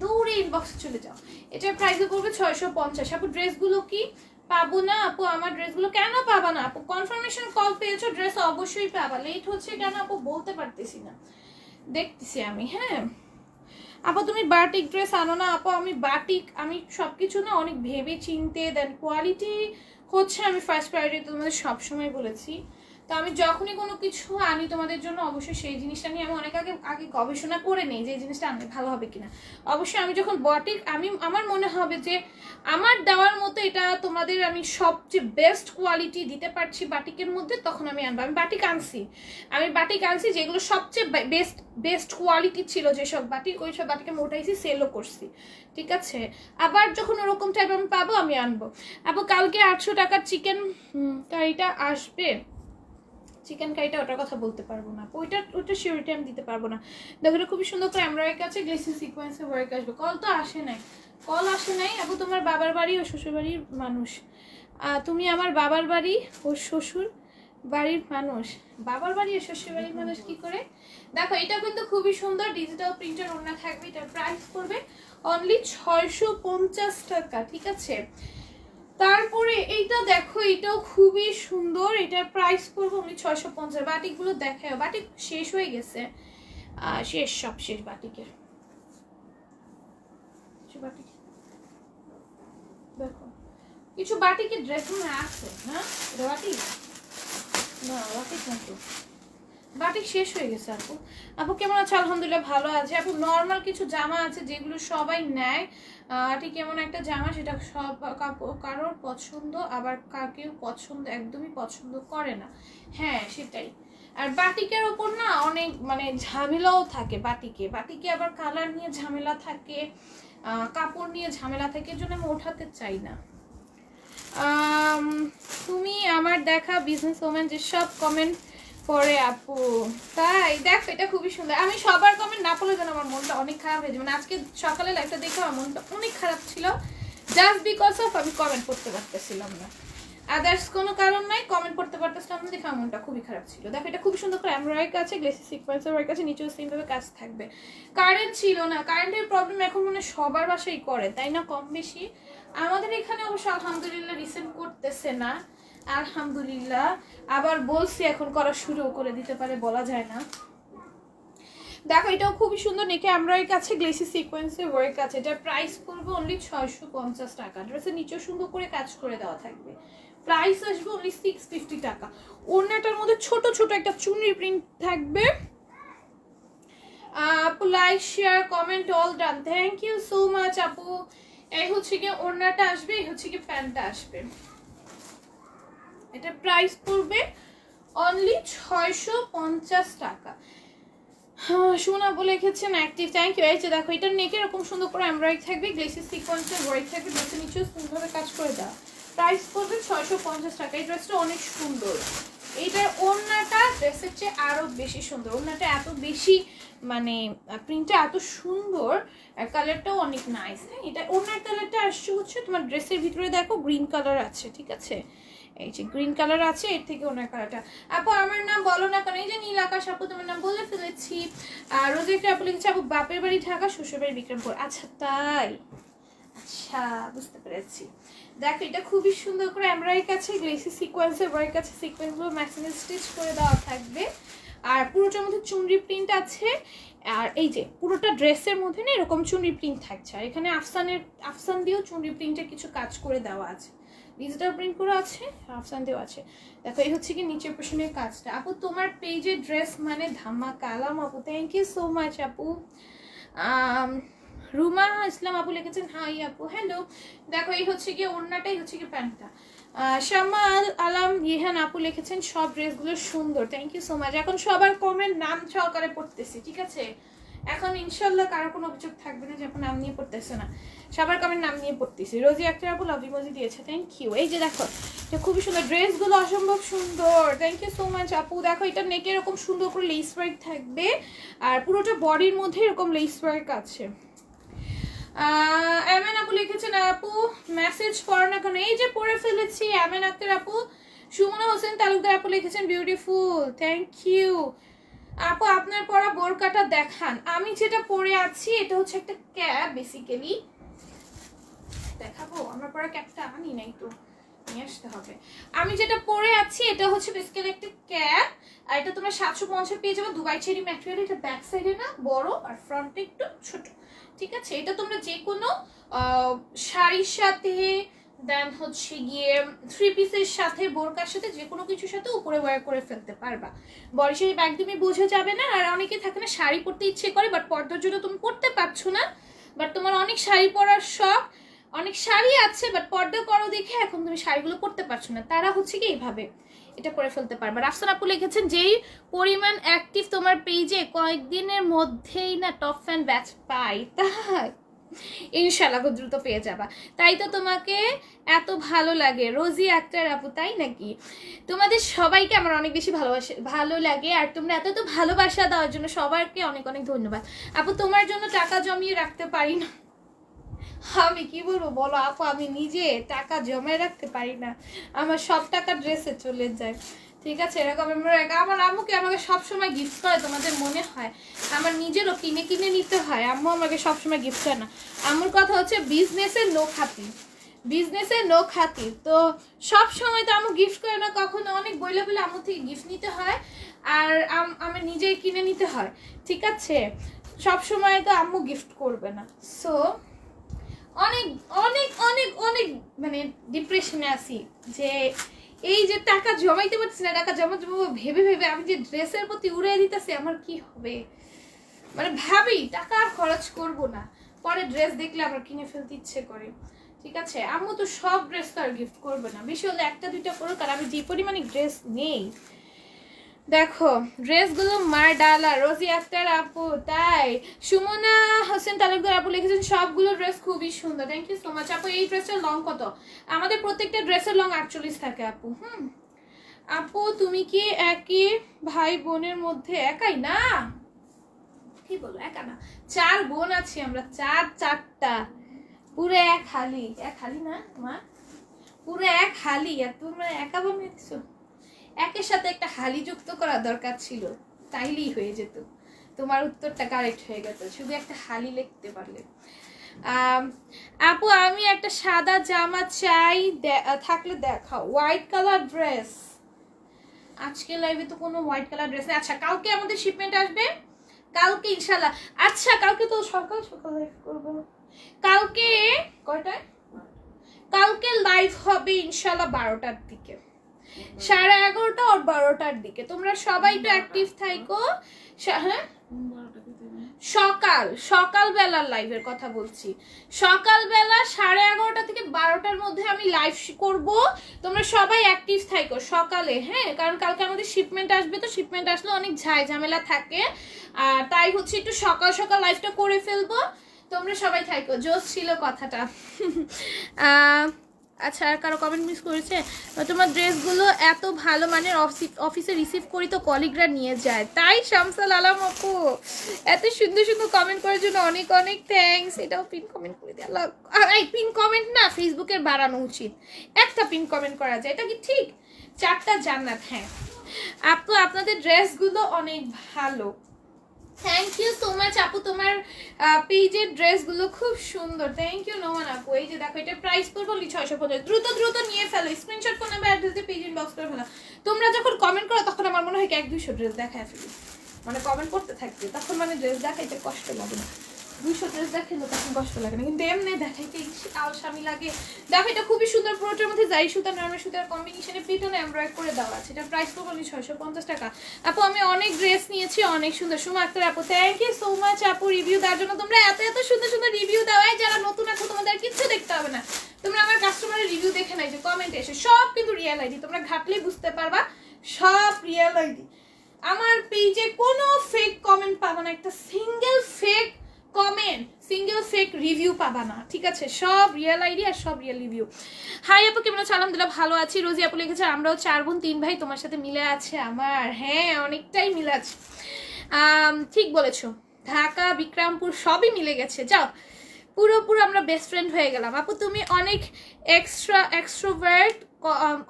দৌড়ে ইনবক্সে চলে যাও। এটার প্রাইসও পড়বে 650। আপু ড্রেসগুলো কি পাবো না? আপু আমার ড্রেসগুলো কেন পাবা না? আপু কনফার্মেশন কল পেয়েছো, ড্রেস অবশ্যই পাবা, লেট হচ্ছে কেন আপু বলতে পারতেছি না, দেখতেছি আমি। হ্যাঁ আপু তুমি বাটিক ড্রেস আনো না? আপু আমি বাটিক, আমি সব কিছু না অনেক ভেবে চিনতে, দেন কোয়ালিটি হচ্ছে আমি ফার্স্ট প্রায়োরিটি তোমাদের সবসময় বলেছি। তো আমি যখনই কোনো কিছু আনি তোমাদের জন্য অবশ্যই সেই জিনিসটা নিয়ে আমি অনেক আগে আগে গবেষণা করে নিই যে এই জিনিসটা আনলে ভালো হবে কিনা। অবশ্যই আমি যখন বাটিক আমার মনে হবে যে আমার দেওয়ার মতো এটা তোমাদের আমি সবচেয়ে বেস্ট কোয়ালিটি দিতে পারছি বাটিকের মধ্যে, তখন আমি আনবো। আমি বাটিক আনছি যেগুলো সবচেয়ে বেস্ট কোয়ালিটি ছিল, যেসব বাটিক ওই সব বাটিকে আমি উঠাইছি, সেলও করছি, ঠিক আছে। আবার যখন ওরকম টাইপ আমি পাবো আমি আনবো। আপু কালকে 800 টাকার চিকেন কারিটা আসবে। চিকেন কারিটা ওটার কথা বলতে পারবো না, ওইটা শিওরিটি আমি দিতে পারবো না। দেখো এটা খুবই সুন্দর করে এমব্রয়ডারি কাছে গ্লেসি সিকোয়েন্সে ওয়ার্ক আসবে। কল আসে নাই আপু। তোমার বাবার বাড়ি ও শ্বশুর বাড়ির মানুষ? তুমি আমার বাবার বাড়ি ও শ্বশুর বাড়ির মানুষ। বাবার বাড়ি ও শ্বশুর বাড়ির মানুষ কি করে? দেখো এটা কিন্তু খুবই সুন্দর ডিজিটাল প্রিন্টের ওড়না থাকবে। এটার প্রাইস পড়বে অনলি 650 টাকা, ঠিক আছে। তারপরে এইটা দেখো, এটাও খুবই সুন্দর, এটার প্রাইস পড়বে অনলি 650। বাটিকগুলো দেখায়, বাটিক শেষ হয়ে গেছে, সব শেষ বাটিকের। বাটিক দেখো কিছু বাটিকের ড্রেস মনে আছে, হ্যাঁ বাটিক না, বাটিক না তো, বাটিক শেষ হয়ে গেছে। আপু কেমন আছে? আলহামদুলিল্লাহ ভালো আছে আপু। নর্মাল কিছু জামা আছে যেগুলো সবাই নেয়, ঠিক এমন একটা জামা সেটা সব কারোর পছন্দ, আবার কেউ একদমই পছন্দ করে না। হ্যাঁ সেটাই। আর বাটিকের ওপর না অনেক মানে ঝামেলাও থাকে, বাটিকে আবার কালার নিয়ে ঝামেলা থাকে, কাপড় নিয়ে ঝামেলা থাকে, এর জন্য আমি ওঠাতে চাই না। তুমি আমার দেখা বিজনেস ওম্যান যে সব কমেন্ট পরে আপু, তাই দেখো এটা খুবই সুন্দর। আমি সবার কমেন্ট না পড়লে যেন আমার মনটা অনেক খারাপ হয়ে যায়। মানে আজকে সকালে লাইভটা দেখে আমার মনটা অনেক খারাপ ছিল, জাস্ট বিকজ অফ আমি কমেন্ট করতে পারতেছিলাম না, আদার্স কোনো কারণ নাই, কমেন্ট করতে পারতেছিলাম না দেখে আমার মনটা খুবই খারাপ ছিল। দেখো এটা খুব সুন্দর করে এমব্রয়ডারি আছে, গ্লেসি সিকোয়েন্সের ওয়ার্ক আছে, নিচেও সেম ভাবে কাজ থাকবে। কারেন্ট ছিল না, কারেন্টের প্রবলেম এখন মনে সবার বাসায় করে, তাই না কম বেশি। আমাদের এখানে অবশ্য আলহামদুলিল্লাহ রিসেন্ট করতেছে না, আলহামদুলিল্লাহ। আবার বলছি এখন করা শুরু করে দিতে পারে, বলা যায় না। দেখো এটাও খুবই সুন্দর, নেকে এমব্রয়ডারি কাছে গ্লেসি সিকোয়েন্সের ওয়ার্ক আছে। এটার প্রাইস পড়বে অনলি 650 টাকা। ড্রেসের নিচেও সুন্দর করে কাজ করে দেওয়া থাকবে, প্রাইস আসবে অনলি 650 টাকা। ওড়নাটার মধ্যে ছোট ছোট একটা চুনরি প্রিন্ট থাকবে। আপু like share comment all done, thank you so much আপু। এই হচ্ছে কি ওড়নাটা আসবে, এই হচ্ছে কি প্যান্টটা আসবে। এটা প্রাইস পড়বে অনলি 650 টাকা। হ্যাঁ সোনা বলে লিখেছেন অ্যাক্টিভ, থ্যাংক ইউ। এই যে দেখো এটার নেকে এরকম সুন্দর করে এমব্রয়ডারি থাকবে, গ্লেসি সিকোয়েন্সের ওয়ার্ক থাকবে, ড্রেসের নিচেও সুন্দরভাবে কাজ করে দেওয়া। প্রাইস পড়বে 650 টাকা। এই ড্রেসটা অনেক সুন্দর, এইটার ওড়নাটা ড্রেসের চেয়ে আরো বেশি সুন্দর। ওড়নাটা এত বেশি মানে প্রিন্টটা এত সুন্দর, আর কালারটাও অনেক নাইস। হ্যাঁ এটা ওড়নার কালারটা আসছে হচ্ছে তোমার ড্রেসের ভিতরে দেখো গ্রিন কালার আছে, ঠিক আছে, এই যে গ্রিন কালার আছে, এর থেকে ওনার কালারটা। আপু আমার নাম বলো না কেন? এই যে নীল আকাশ আপু তোমার নাম বলে ফেলেছি। আর রোজে একটা আপু লিখেছে আপু বাপের বাড়ি ঢাকা, শ্বশুর বাড়ি বিক্রমপুর। আচ্ছা তাই, আচ্ছা বুঝতে পেরেছি। দেখো এটা খুবই সুন্দর করে এমব্রয়ডারি কাছে গ্লেসি সিকোয়েন্সের ওয়ার্ক আছে, সিকোয়েন্সগুলো ম্যাক্সিমাম স্টিচ করে দেওয়া থাকবে। আর পুরোটার মধ্যে চুনরি প্রিন্ট আছে, আর এই যে পুরোটা ড্রেসের মধ্যে না এরকম চুনরি প্রিন্ট থাকছে। আর এখানে আফসান দিয়েও চুনরি প্রিন্টের কিছু কাজ করে দেওয়া আছে, ডিজিটাল প্রিন্ট করে আছে, আফসান দিয়েও আছে। দেখো এই হচ্ছে কি নিচের পোর্শনের কাজটা। আপু তোমার পেজে ড্রেস মানে ধামাকা। আলাম আপু, থ্যাংক ইউ সো মাচ আপু। রুমা ইসলাম আপু লিখেছেন হাই আপু, হ্যালো। দেখো এই হচ্ছে কি ওড়নাটাই হচ্ছে কি প্যান্টটা। শামাল আলাম ইহান আপু লিখেছেন সব ড্রেসগুলো সুন্দর, থ্যাংক ইউ সো মাচ। এখন সবার কমেন্ট নাম সহকারে পড়তেছি, ঠিক আছে। এখন ইনশাল্লাহ কারো কোনো অভিযোগ থাকবে না যে এখন নাম নিয়ে পড়তেছে না, সবার কমেন্ট নাম নিয়ে পড়তেছি। রোজি একটা আপু লাভ ইমোজি দিয়েছে, থ্যাংক ইউ। এই যে দেখো এটা খুবই সুন্দর, ড্রেসগুলো অসম্ভব সুন্দর, থ্যাংক ইউ সো মাচ আপু। দেখো এটা নেকে এরকম সুন্দর করে লেস ওয়ার্ক থাকবে, আর পুরোটা বডির মধ্যে এরকম লেস ওয়ার্ক আছে। এমএন আপু লিখেছেন আপু মেসেজ পড়ো না কেন? এই যে পড়ে ফেলেছি। এমএন আক্তার আপু, সুমনা হোসেন তালুকদার আপু লিখেছেন বিউটিফুল, থ্যাংক ইউ আপু। আপনার পরা বোরকাটা দেখান। আমি যেটা পরে আছি এটা হচ্ছে একটা ক্যাপ, বেসিক্যালি দেখাবো। আমার পরা ক্যাপটা আনি নাই তো, নিয়ে আসতে হবে। আমি যেটা পরে আছি এটা হচ্ছে বেসিক্যালি একটা ক্যাপ, আর এটা তোমরা 750 পেয়ে যাবে, দুবাই চেরি ম্যাটেরিয়াল। এটা ব্যাক সাইডে না বড়, আর ফ্রন্টে একটু ছোট, ঠিক আছে। এটা তোমরা যে কোনো শাড়ির সাথে দেন হচ্ছে গিয়ে 3 পিসের সাথে বোরকার সাথে যে কোনো কিছুর সাথে উপরে ওয়্যার করে ফেলতে পারবা। বডি শেপ একদমই বোঝা যাবে না। আর অনেকে থাকে না শাড়ি পরতে ইচ্ছে করে বাট পর্দার জন্য তুমি পরতে পারছো না, বাট তোমার অনেক শাড়ি পরার শখ, অনেক শাড়ি আছে বাট পর্দা করো দেখে এখন তুমি শাড়িগুলো পরতে পারছো না, তারা হচ্ছে কি এইভাবে এটা করে ফেলতে পারবে। রাফসান আপু লিখেছেন যেই পরিমাণ অ্যাক্টিভ তোমার পেজে কয়েকদিনের মধ্যেই না টপ ফ্যান ব্যাচ পাই, তাই ইনশাআল্লাহ খুব দ্রুত পেয়ে যাবা। তাই তো তোমাকে এত ভালো লাগে রোজি আক্তার আপু, তাই নাকি? তোমাদের সবাইকে আমার অনেক বেশি ভালো লাগে, আর তোমরা এত ভালোবাসা দেওয়ার জন্য সবাইকে অনেক অনেক ধন্যবাদ। আপু তোমার জন্য টাকা জমিয়ে রাখতে পারি না, আমি কি বলবো বলো আপু, আমি নিজে টাকা জমায় রাখতে পারি না, আমার সব টাকা ড্রেসে চলে যায়। ঠিক আছে, এরকম আমার আম্মুকে আমাকে সবসময় গিফট করে, তোমাদের মনে হয় আমার নিজেরও কিনে কিনে নিতে হয়, আম্মু আমাকে সবসময় গিফট করে না। আম্মুর কথা হচ্ছে বিজনেসের নো খাতি, বিজনেসের নো খাতি, তো সব সময় তো আম্মু গিফট করে না, কখনো অনেক বইলে বলে আম্মু থেকে গিফট নিতে হয় আর আমি নিজেই কিনে নিতে হয়। ঠিক আছে, সব সময় তো আম্মু গিফট করবে না। সো অনেক অনেক অনেক অনেক মানে ডিপ্রেশনে আছি যে এই যে টাকা জমাইতে পারছি না, টাকা জমাবো ভেবে ভেবে আমি যে ড্রেসের প্রতি উড়িয়ে দিতেছি আমার কি হবে, মানে ভাবি টাকা আর খরচ করব না, পরে ড্রেস দেখলে আবার কিনে ফেলতে ইচ্ছে করে। ঠিক আছে, আম্মু তো সব ড্রেস তো আর গিফট করবে না, বেশি হলে একটা দুইটা করুক, আর আমি যে পরিমাণে ড্রেস নেই দেখো ড্রেসগুলো মার ডালা। রোজি আক্তার আপু, তাই? সুমনা হোসেন তালুকদার আপু লিখেছেন সবগুলো ড্রেস খুবই সুন্দর, থ্যাংক ইউ সো মাচ আপু। এই ড্রেসটার লং কত? আমাদের প্রত্যেকটা ড্রেসের লং 48 থাকে আপু। আপু তুমি কি একই ভাই বোনের মধ্যে? একাই না, কি বলো একা না, 4 বোন আছি আমরা, 4টা, পুরো এক হালি না মা, পুরো এক হালি, আর তোমরা একা বানিয়েছো। একের সাথে একটা হালি যুক্ত করা দরকার ছিল, তাইলেই হয়ে যেত। তোমার উত্তরটা কারেক্ট হয়ে গেছে, শুধু একটা হালি লিখতে পারলে। আপু আমি একটা সাদা জামা চাই, থাকলে দেখাও। হোয়াইট কালার ড্রেস, আজকে লাইভে তো কোনো হোয়াইট কালার ড্রেস নেই। আচ্ছা কালকে আমাদের শিপমেন্ট আসবে, কালকে ইনশাল্লাহ। আচ্ছা কালকে তো সকাল সকাল লাইভ করবো, কালকে কয়টায়? কালকে লাইভ হবে ইনশাল্লাহ 12টার দিকে, 11:30 আর 12টার দিকে। তোমরা সবাই তো অ্যাক্টিভ থাইকো। হ্যাঁ সকালবেলার লাইভের কথা বলছি, সকালবেলা 11:30 থেকে 12টার মধ্যে আমি লাইভ করব। তোমরা সবাই অ্যাক্টিভ থাইকো সকালে, হ্যাঁ, কারণ কালকে আমাদের শিপমেন্ট আসবে, তো শিপমেন্ট আসলে অনেক ঝামেলা থাকে, আর তাই হচ্ছে একটু সকাল সকাল লাইভটা করে ফেলবো। তোমরা সবাই থাইকো, জোশ ছিল কথাটা। আচ্ছা আর কারো কমেন্ট মিস করেছে? তোমার ড্রেসগুলো এত ভালো মানের, অফিসে রিসিভ করি তো কলিগরা নিয়ে যায়, তাই? শামসাল আলম আপু এত সুন্দর সুন্দর কমেন্ট করার জন্য অনেক অনেক থ্যাঙ্কস। এটাও পিন কমেন্ট করে দিয়ে আল্লাহ, এই পিন কমেন্ট না, ফেসবুকের বাড়ানো উচিত, একটা পিন কমেন্ট করা যায়, এটা কি ঠিক? 4টা জান্নাত। হ্যাঁ আপু আপনাদের ড্রেসগুলো অনেক ভালো, থ্যাংক ইউ সো মাচ আপু, তোমার পেজের ড্রেসগুলো খুব সুন্দর, থ্যাংক ইউ নোমান আপু। এই যে দেখো এটা প্রাইস পড়বে 650, দ্রুত দ্রুত নিয়ে ফেলো, স্ক্রিনশট করে নেবে, অ্যাড্রেস দিয়ে পেজ ইনবক্স করে ফেলো। তোমরা যখন কমেন্ট করো তখন আমার মনে হয় 100-200 ড্রেস দেখায় ফেলি, মানে কমেন্ট করতে থাকবে তখন মানে ড্রেস দেখাইতে কষ্ট লাগে না, 200 ড্রেস দেখাইলো তখন কষ্ট লাগে না, কিন্তু এমনি দেখাইতে আলসামি লাগে। দেখো এটা খুবই সুন্দর, পুরোটার মধ্যে যাই সুতা নরমাল সুতার কম্বিনেশনে পিটনে এমব্রয়েড করে দেওয়া আছে, এটা প্রাইস পড়বে 650 টাকা। আপু আমি অনেক ড্রেস নিয়েছি, অনেক সুন্দর। সুমা আক্তার আপু, থ্যাংক ইউ সো মাচ আপু রিভিউ দেওয়ার জন্য। তোমরা এত এত সুন্দর সুন্দর রিভিউ দেওয়ায়, যারা নতুন আছো তোমাদের কিছু দেখতে হবে না, তোমরা আমার কাস্টমারের রিভিউ দেখে নাই যে কমেন্টে এসে, সব কিন্তু রিয়েল আইডি, তোমরা ঘাটলেই বুঝতে পারবা সব রিয়েল আইডি। আমার পেজে কোনো ফেক কমেন্ট পাবা না, একটা single fake comment, single fake review পাবা না, ঠিক আছে? সব রিয়েল আইডি আর সব রিয়েল রিভিউ। হাই আপু কেমন আছো? আলহামদুলিল্লাহ ভালো আছি। রোজি আপু লিখেছে আমরাও 4 বোন 3 ভাই, তোমার সাথে মিলে আছে আমার। হ্যাঁ অনেকটাই মিলে আছে, ঠিক বলেছো, ঢাকা বিক্রমপুর সবই মিলে গেছে। যাও পুরো আমরা বেস্ট ফ্রেন্ড হয়ে গেলাম। আপু তুমি অনেক এক্সট্রোভার্ট,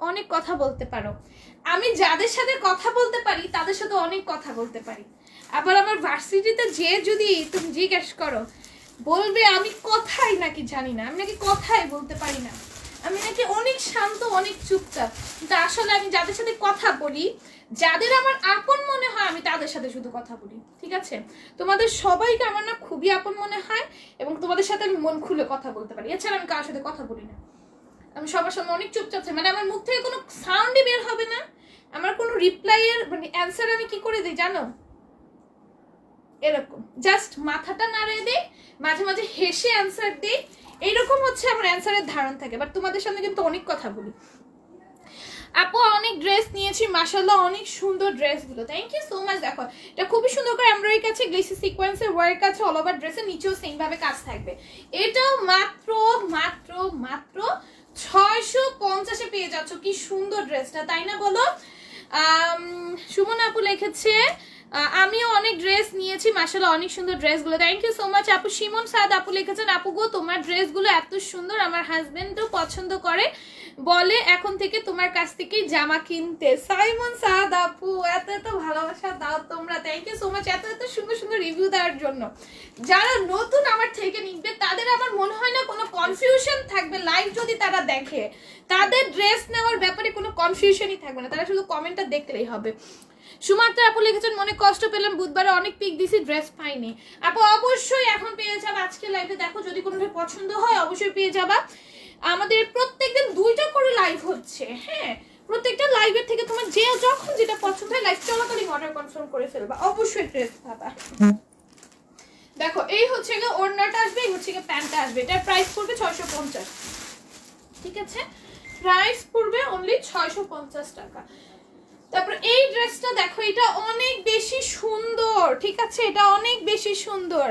অনেক কথা বলতে পারো। আমি যাদের সাথে কথা বলতে পারি তাদের সাথে অনেক কথা বলতে পারি, আবার আমার ভার্সিটিতে যে যদি তুমি জিজ্ঞেস করো বলবে আমি কথাই নাকি জানি না, আমি নাকি কথাই বলতে পারি না, আমি নাকি অনেক শান্ত অনেক চুপচাপ, কিন্তু আসলে আমি যাদের সাথে কথা বলি, যাদের আমার আপন মনে হয় আমি তাদের সাথে শুধু কথা বলি। ঠিক আছে, তোমাদের সবাইকে আমার না খুবই আপন মনে হয় এবং তোমাদের সাথে আমি মন খুলে কথা বলতে পারি, এছাড়া আমি কারোর সাথে কথা বলি না। আমি সবার সামনে অনেক চুপচাপ থাকি, মানে আমার মুখ থেকে কোনো সাউন্ডই বের হবে না, আমার কোনো রিপ্লাইয়ের মানে অ্যান্সার আমি কি করে দিই জানো, এরকম জাস্ট মাথাটা নাড়িয়ে দিই, মাঝে মাঝে হেসে অ্যান্সার দিই, এইরকম হচ্ছে আমার অ্যান্সারের ধারণ থাকে। বাট তোমাদের সামনে কিন্তু অনেক কথা বলি। আপু অনেক ড্রেস নিয়েছি মাশাআল্লাহ, অনেক সুন্দর ড্রেসগুলো, থ্যাংক ইউ সো মাচ। দেখো এটা খুবই সুন্দর করে এমব্রয়ডারি কাছে গ্লিসি সিকোয়েন্সের ওয়ার্ক আছে, অল ওভার ড্রেসের নিচেও সেম ভাবে কাজ থাকবে। এটাও মাত্র মাত্র মাত্র 650-এ পেয়ে যাচ্ছ। কি সুন্দর ড্রেসটা, তাই না বলো? সুমন আপু লিখেছে আমিও অনেক ড্রেস নিয়েছি মাশাআল্লাহ, অনেক সুন্দর ড্রেসগুলো, থ্যাংক ইউ সো মাচ আপু। শিমন সাদ আপু লিখেছেন আপু গো তোমার ড্রেসগুলো এত সুন্দর, আমার হাজবেন্ডও পছন্দ করে, বলে এখন থেকে তোমার কাছ থেকেই জামা কিনতে। সাইমন সাদ আপু এত এত ভালোবাসা দাও তোমরা, থ্যাংক ইউ সো মাচ এত এত সুন্দর সুন্দর রিভিউ দেওয়ার জন্য। যারা নতুন আমার থেকে নিবে তাদের আমার মনে হয় না কোনো কনফিউশন থাকবে, লাইভ যদি তারা দেখে তাদের ড্রেস নেওয়ার ব্যাপারে কোনো কনফিউশনই থাকবে না, তারা শুধু কমেন্টটা দেখলেই হবে। সুমাত্রা আপু লিখেছেন মনে কষ্ট পেলাম, বুধবারে অনেক পিক দিছি ড্রেস পাইনি। আপু অবশ্যই এখন পেয়ে যাবে, আজকে লাইভে দেখো যদি কোনোটা পছন্দ হয় অবশ্যই পেয়ে যাবা। আমাদের প্রত্যেকদিন 2টা করে লাইভ হচ্ছে, হ্যাঁ প্রত্যেকটা লাইভের থেকে তোমার যে যখন যেটা পছন্দ হয় লাইভ চলাকালীন অর্ডার কনফার্ম করে ফেলবা, অবশ্যই ড্রেস পাবা। দেখো এই হচ্ছে গিয়ে ওড়নাটা আসবে, এই হচ্ছে গিয়ে প্যান্টটা আসবে, এটার প্রাইস পড়বে 650, ঠিক আছে? প্রাইস পড়বে অনলি 650 টাকা। তারপর এই ড্রেসটা দেখো, এটা অনেক বেশি সুন্দর, ঠিক আছে? এটা অনেক বেশি সুন্দর।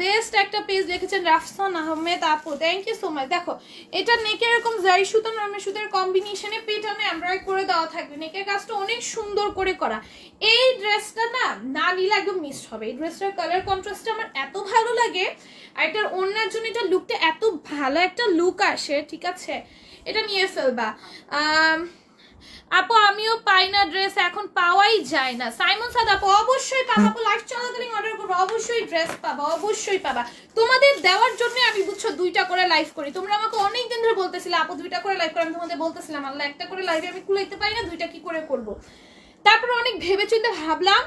বেস্ট একটা পেজ লিখেছেন রাফসান আহমেদ আপু, থ্যাংক ইউ সো মাচ। দেখো এটা নেকে এরকম জারি সুতা নরমাল সুতার কম্বিনেশনে পেটানে এমব্রয়ডারি করে দেওয়া থাকবে, নেকের কাজটা অনেক সুন্দর করে করা। এই ড্রেসটা না নিলে একদম মিস হবে। এই ড্রেসটার কালার কন্ট্রাস্টটা আমার এত ভালো লাগে, আর এটার অন্যের জন্য এটা লুকটা এত ভালো একটা লুক আসে, ঠিক আছে? এটা নিয়ে ফেলবা। আপু আমিও পাই না ড্রেস, এখন পাওয়াই যায় না। সাইমন সাদ আপু অবশ্যই পাবা, আপু লাইভ চলাকালীন অর্ডার করবো, অবশ্যই ড্রেস পাবা, অবশ্যই পাবা। তোমাদের দেওয়ার জন্য আমি বুঝছো 2টা করে লাইভ করি, তোমরা আমাকে অনেক দিন ধরে বলতেছিলে আপু 2টা করে লাইভ করে, আমি তোমাদের বলতেছিলাম আল্লাহ একটা করে লাইভে আমি কুলাইতে পারি না, 2টা কি করে করব। তারপর অনেক ভেবে চিন্তে ভাবলাম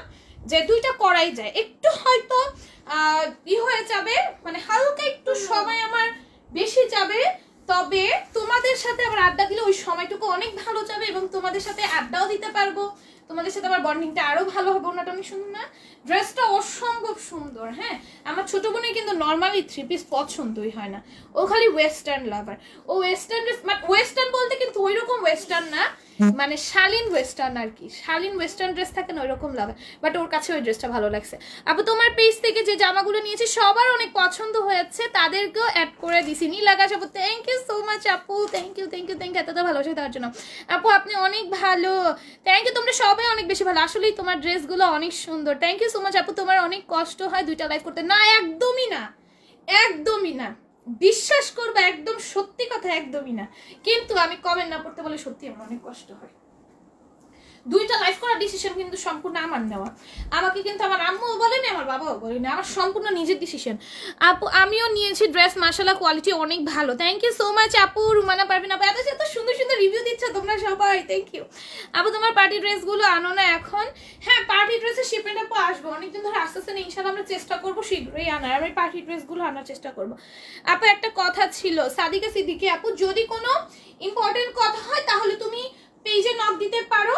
যে 2টা করাই যায়, একটু হয়তো হয়ে যাবে, মানে হালকা একটু সময় আমার বেশি যাবে, তবে তোমাদের সাথে আবার আড্ডা দিলে ওই সময়টুকু অনেক ভালো যাবে এবং তোমাদের সাথে আড্ডাও দিতে পারবো, তোমাদের সাথে আমার বন্ডিংটা আরো ভালো হবে। ওনাটা অনেক সুন্দর না? ড্রেসটা অসম্ভব সুন্দর। হ্যাঁ আমার ছোট বোনের কিন্তু নর্মালি 3 পিস পছন্দই হয় না, ও খালি ওয়েস্টার্ন লাভার। ও ওয়েস্টার্ন ড্রেস, মানে ওয়েস্টার্ন বলতে কিন্তু ওই রকম ওয়েস্টার্ন না, মানে শালীন ওয়েস্টার্ন আর কি, শালীন ওয়েস্টার্ন ড্রেস থাকে না ওই রকম লাভার, বাট ওর কাছে ওই ড্রেসটা ভালো লাগছে। আপু তোমার পেজ থেকে যে জামাগুলো নিয়েছি সবার অনেক পছন্দ হয়েছে, তাদেরকেও অ্যাড করে দিছি। নীলাকাশ আপু থ্যাংক ইউ সো মাচ আপু, thank you thank you thank you এতটা ভালোবাসা তার জন্য। আপু আপনি অনেক ভালো, থ্যাংক ইউ, তোমরা সবাই অনেক বেশি ভালো, আসলেই তোমার ড্রেসগুলো অনেক সুন্দর, থ্যাংক ইউ সো মাচ আপু। তোমার অনেক কষ্ট হয় 2টা লাইভ করতে? না একদমই না, একদমই না, বিশ্বাস করবে একদম সত্যি কথা, একদমই না। কিন্তু আমি কমেন্ট না পড়তে বলে সত্যি আমার অনেক কষ্ট হয়। 2টা লাইভ করার ডিসিশন কিন্তু সম্পূর্ণ আমার নেওয়া, আমাকে কিন্তু আমার আম্মুও বলেনি আমার বাবাও বলেনি, আমার সম্পূর্ণ নিজের ডিসিশন। আপু আমিও নিয়েছি ড্রেস মাশাআল্লাহ কোয়ালিটি অনেক ভালো, থ্যাংক ইউ সো মাচ আপু। রুমানা পারবিন আপু এত এত সুন্দর সুন্দর রিভিউ দিচ্ছ তোমরা সবাই, থ্যাংক ইউ আপু। তোমার পার্টি ড্রেসগুলো আনো না এখন? হ্যাঁ পার্টি ড্রেসের শিপমেন্ট আপু আসবে অনেকদিন ধরে, আস্তে আস্তে ইনশাআল্লাহ আমরা চেষ্টা করবো শীঘ্রই আনার, আমি পার্টি ড্রেসগুলো আনার চেষ্টা করবো। আপু একটা কথা ছিল, সাদিকা সিদ্দিকী আপু যদি কোনো ইম্পর্টেন্ট কথা হয় তাহলে তুমি পেজে নক দিতে পারো,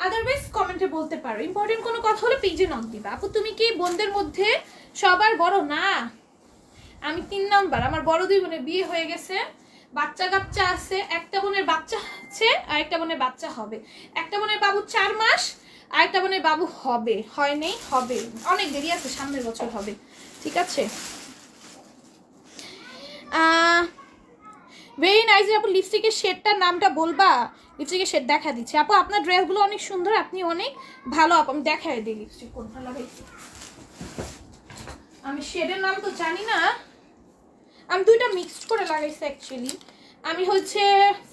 আদারওয়াইজ কমেন্টে বলতে পারো। ইম্পর্টেন্ট কোনো কথা হলে পেজে নক দিবা। আপু তুমি কি বোনদের মধ্যে সবার বড়? না আমি 3 নাম্বার, আমার বড় 2 বোনের বিয়ে হয়ে গেছে, বাচ্চা কাচ্চা আছে, একটা বোনের বাচ্চা আছে আর একটা বোনের বাচ্চা হবে, একটা বোনের বাবু 4 মাস আর একটা বোনের বাবু হবে, হয় নেই হবে, অনেক দেরি আছে, সামনের বছর হবে, ঠিক আছে? ভেরি নাইস আপু। লিপস্টিকের শেডটার নামটা বলবা? লিপস্টিকের শেড দেখা দিচ্ছে আপু, আপনার ড্রেসগুলো অনেক সুন্দর, আপনি অনেক ভালো আপু। আমি দেখাই দিই লিপস্টিক কোনটা লাগাইছি, আমি শেডের নাম তো জানি না, আমি 2টা মিক্সড করে লাগাইছি অ্যাকচুয়ালি। আমি হচ্ছে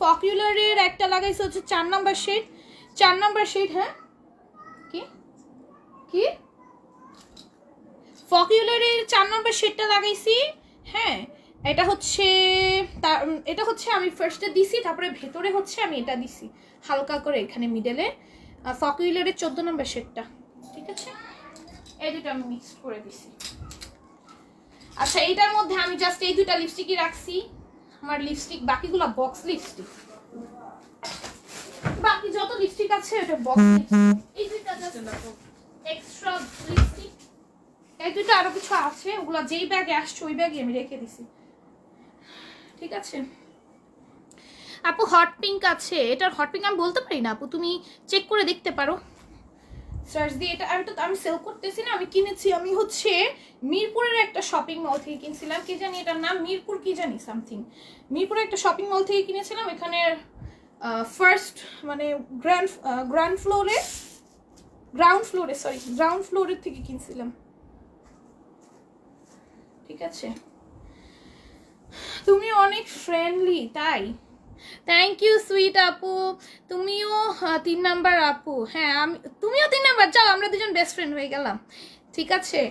ফকিউলারের একটা লাগাইছি হচ্ছে 4 নাম্বার শেড, 4 নাম্বার শেড। হ্যাঁ কি কি ফকিউলারের 4 নাম্বার শেডটা লাগাইছি। হ্যাঁ এটা হচ্ছে এটা হচ্ছে আমি ফার্স্টে দিছি, তারপরে ভেতরে হচ্ছে আমি এটা দিছি হালকা করে এখানে মিডলে, ফকিউলারের 14 নম্বর শেডটা, ঠিক আছে? এই 2টা আমি মিক্স করে দিছি। আচ্ছা এইটার মধ্যে আমি জাস্ট এই 2টা লিপস্টিকই রাখছি, আমার লিপস্টিক, বাকিগুলো বক্স লিপস্টিক, বাকি যত লিপস্টিক আছে এটা বক্স লিপস্টিক। এই দুইটা জাস্ট এক্সট্রা লিপস্টিক, এই দুইটা আরো কিছু আছে, ওগুলো যেই ব্যাগে আসছে ওই ব্যাগে আমি রেখে দিছি, ঠিক আছে। আপু হট পিঙ্ক আছে, এটার হট পিঙ্ক আমি বলতে পারি না আপু, তুমি চেক করে দেখতে পারো সার্চ দিয়ে। এটা আমি সেল করতেছি না, আমি কিনেছি, আমি হচ্ছে মিরপুরের একটা শপিং মল থেকে কিনছিলাম, কি জানি এটার নাম, মিরপুর কি জানি সামথিং, মিরপুরের একটা শপিং মল থেকে কিনেছিলাম। এখানে ফার্স্ট মানে গ্রাউন্ড ফ্লোরের থেকে কিনছিলাম, ঠিক আছে। তুমি অনেক ফ্রেন্ডলি, তাই? থ্যাংক ইউ সুইট আপু, তুমিও 3 নাম্বার আপু, হ্যাঁ তুমিও 3 নাম্বার, যাও আমরা দুজন বেস্ট ফ্রেন্ড হয়ে গেলাম, ঠিক আছে।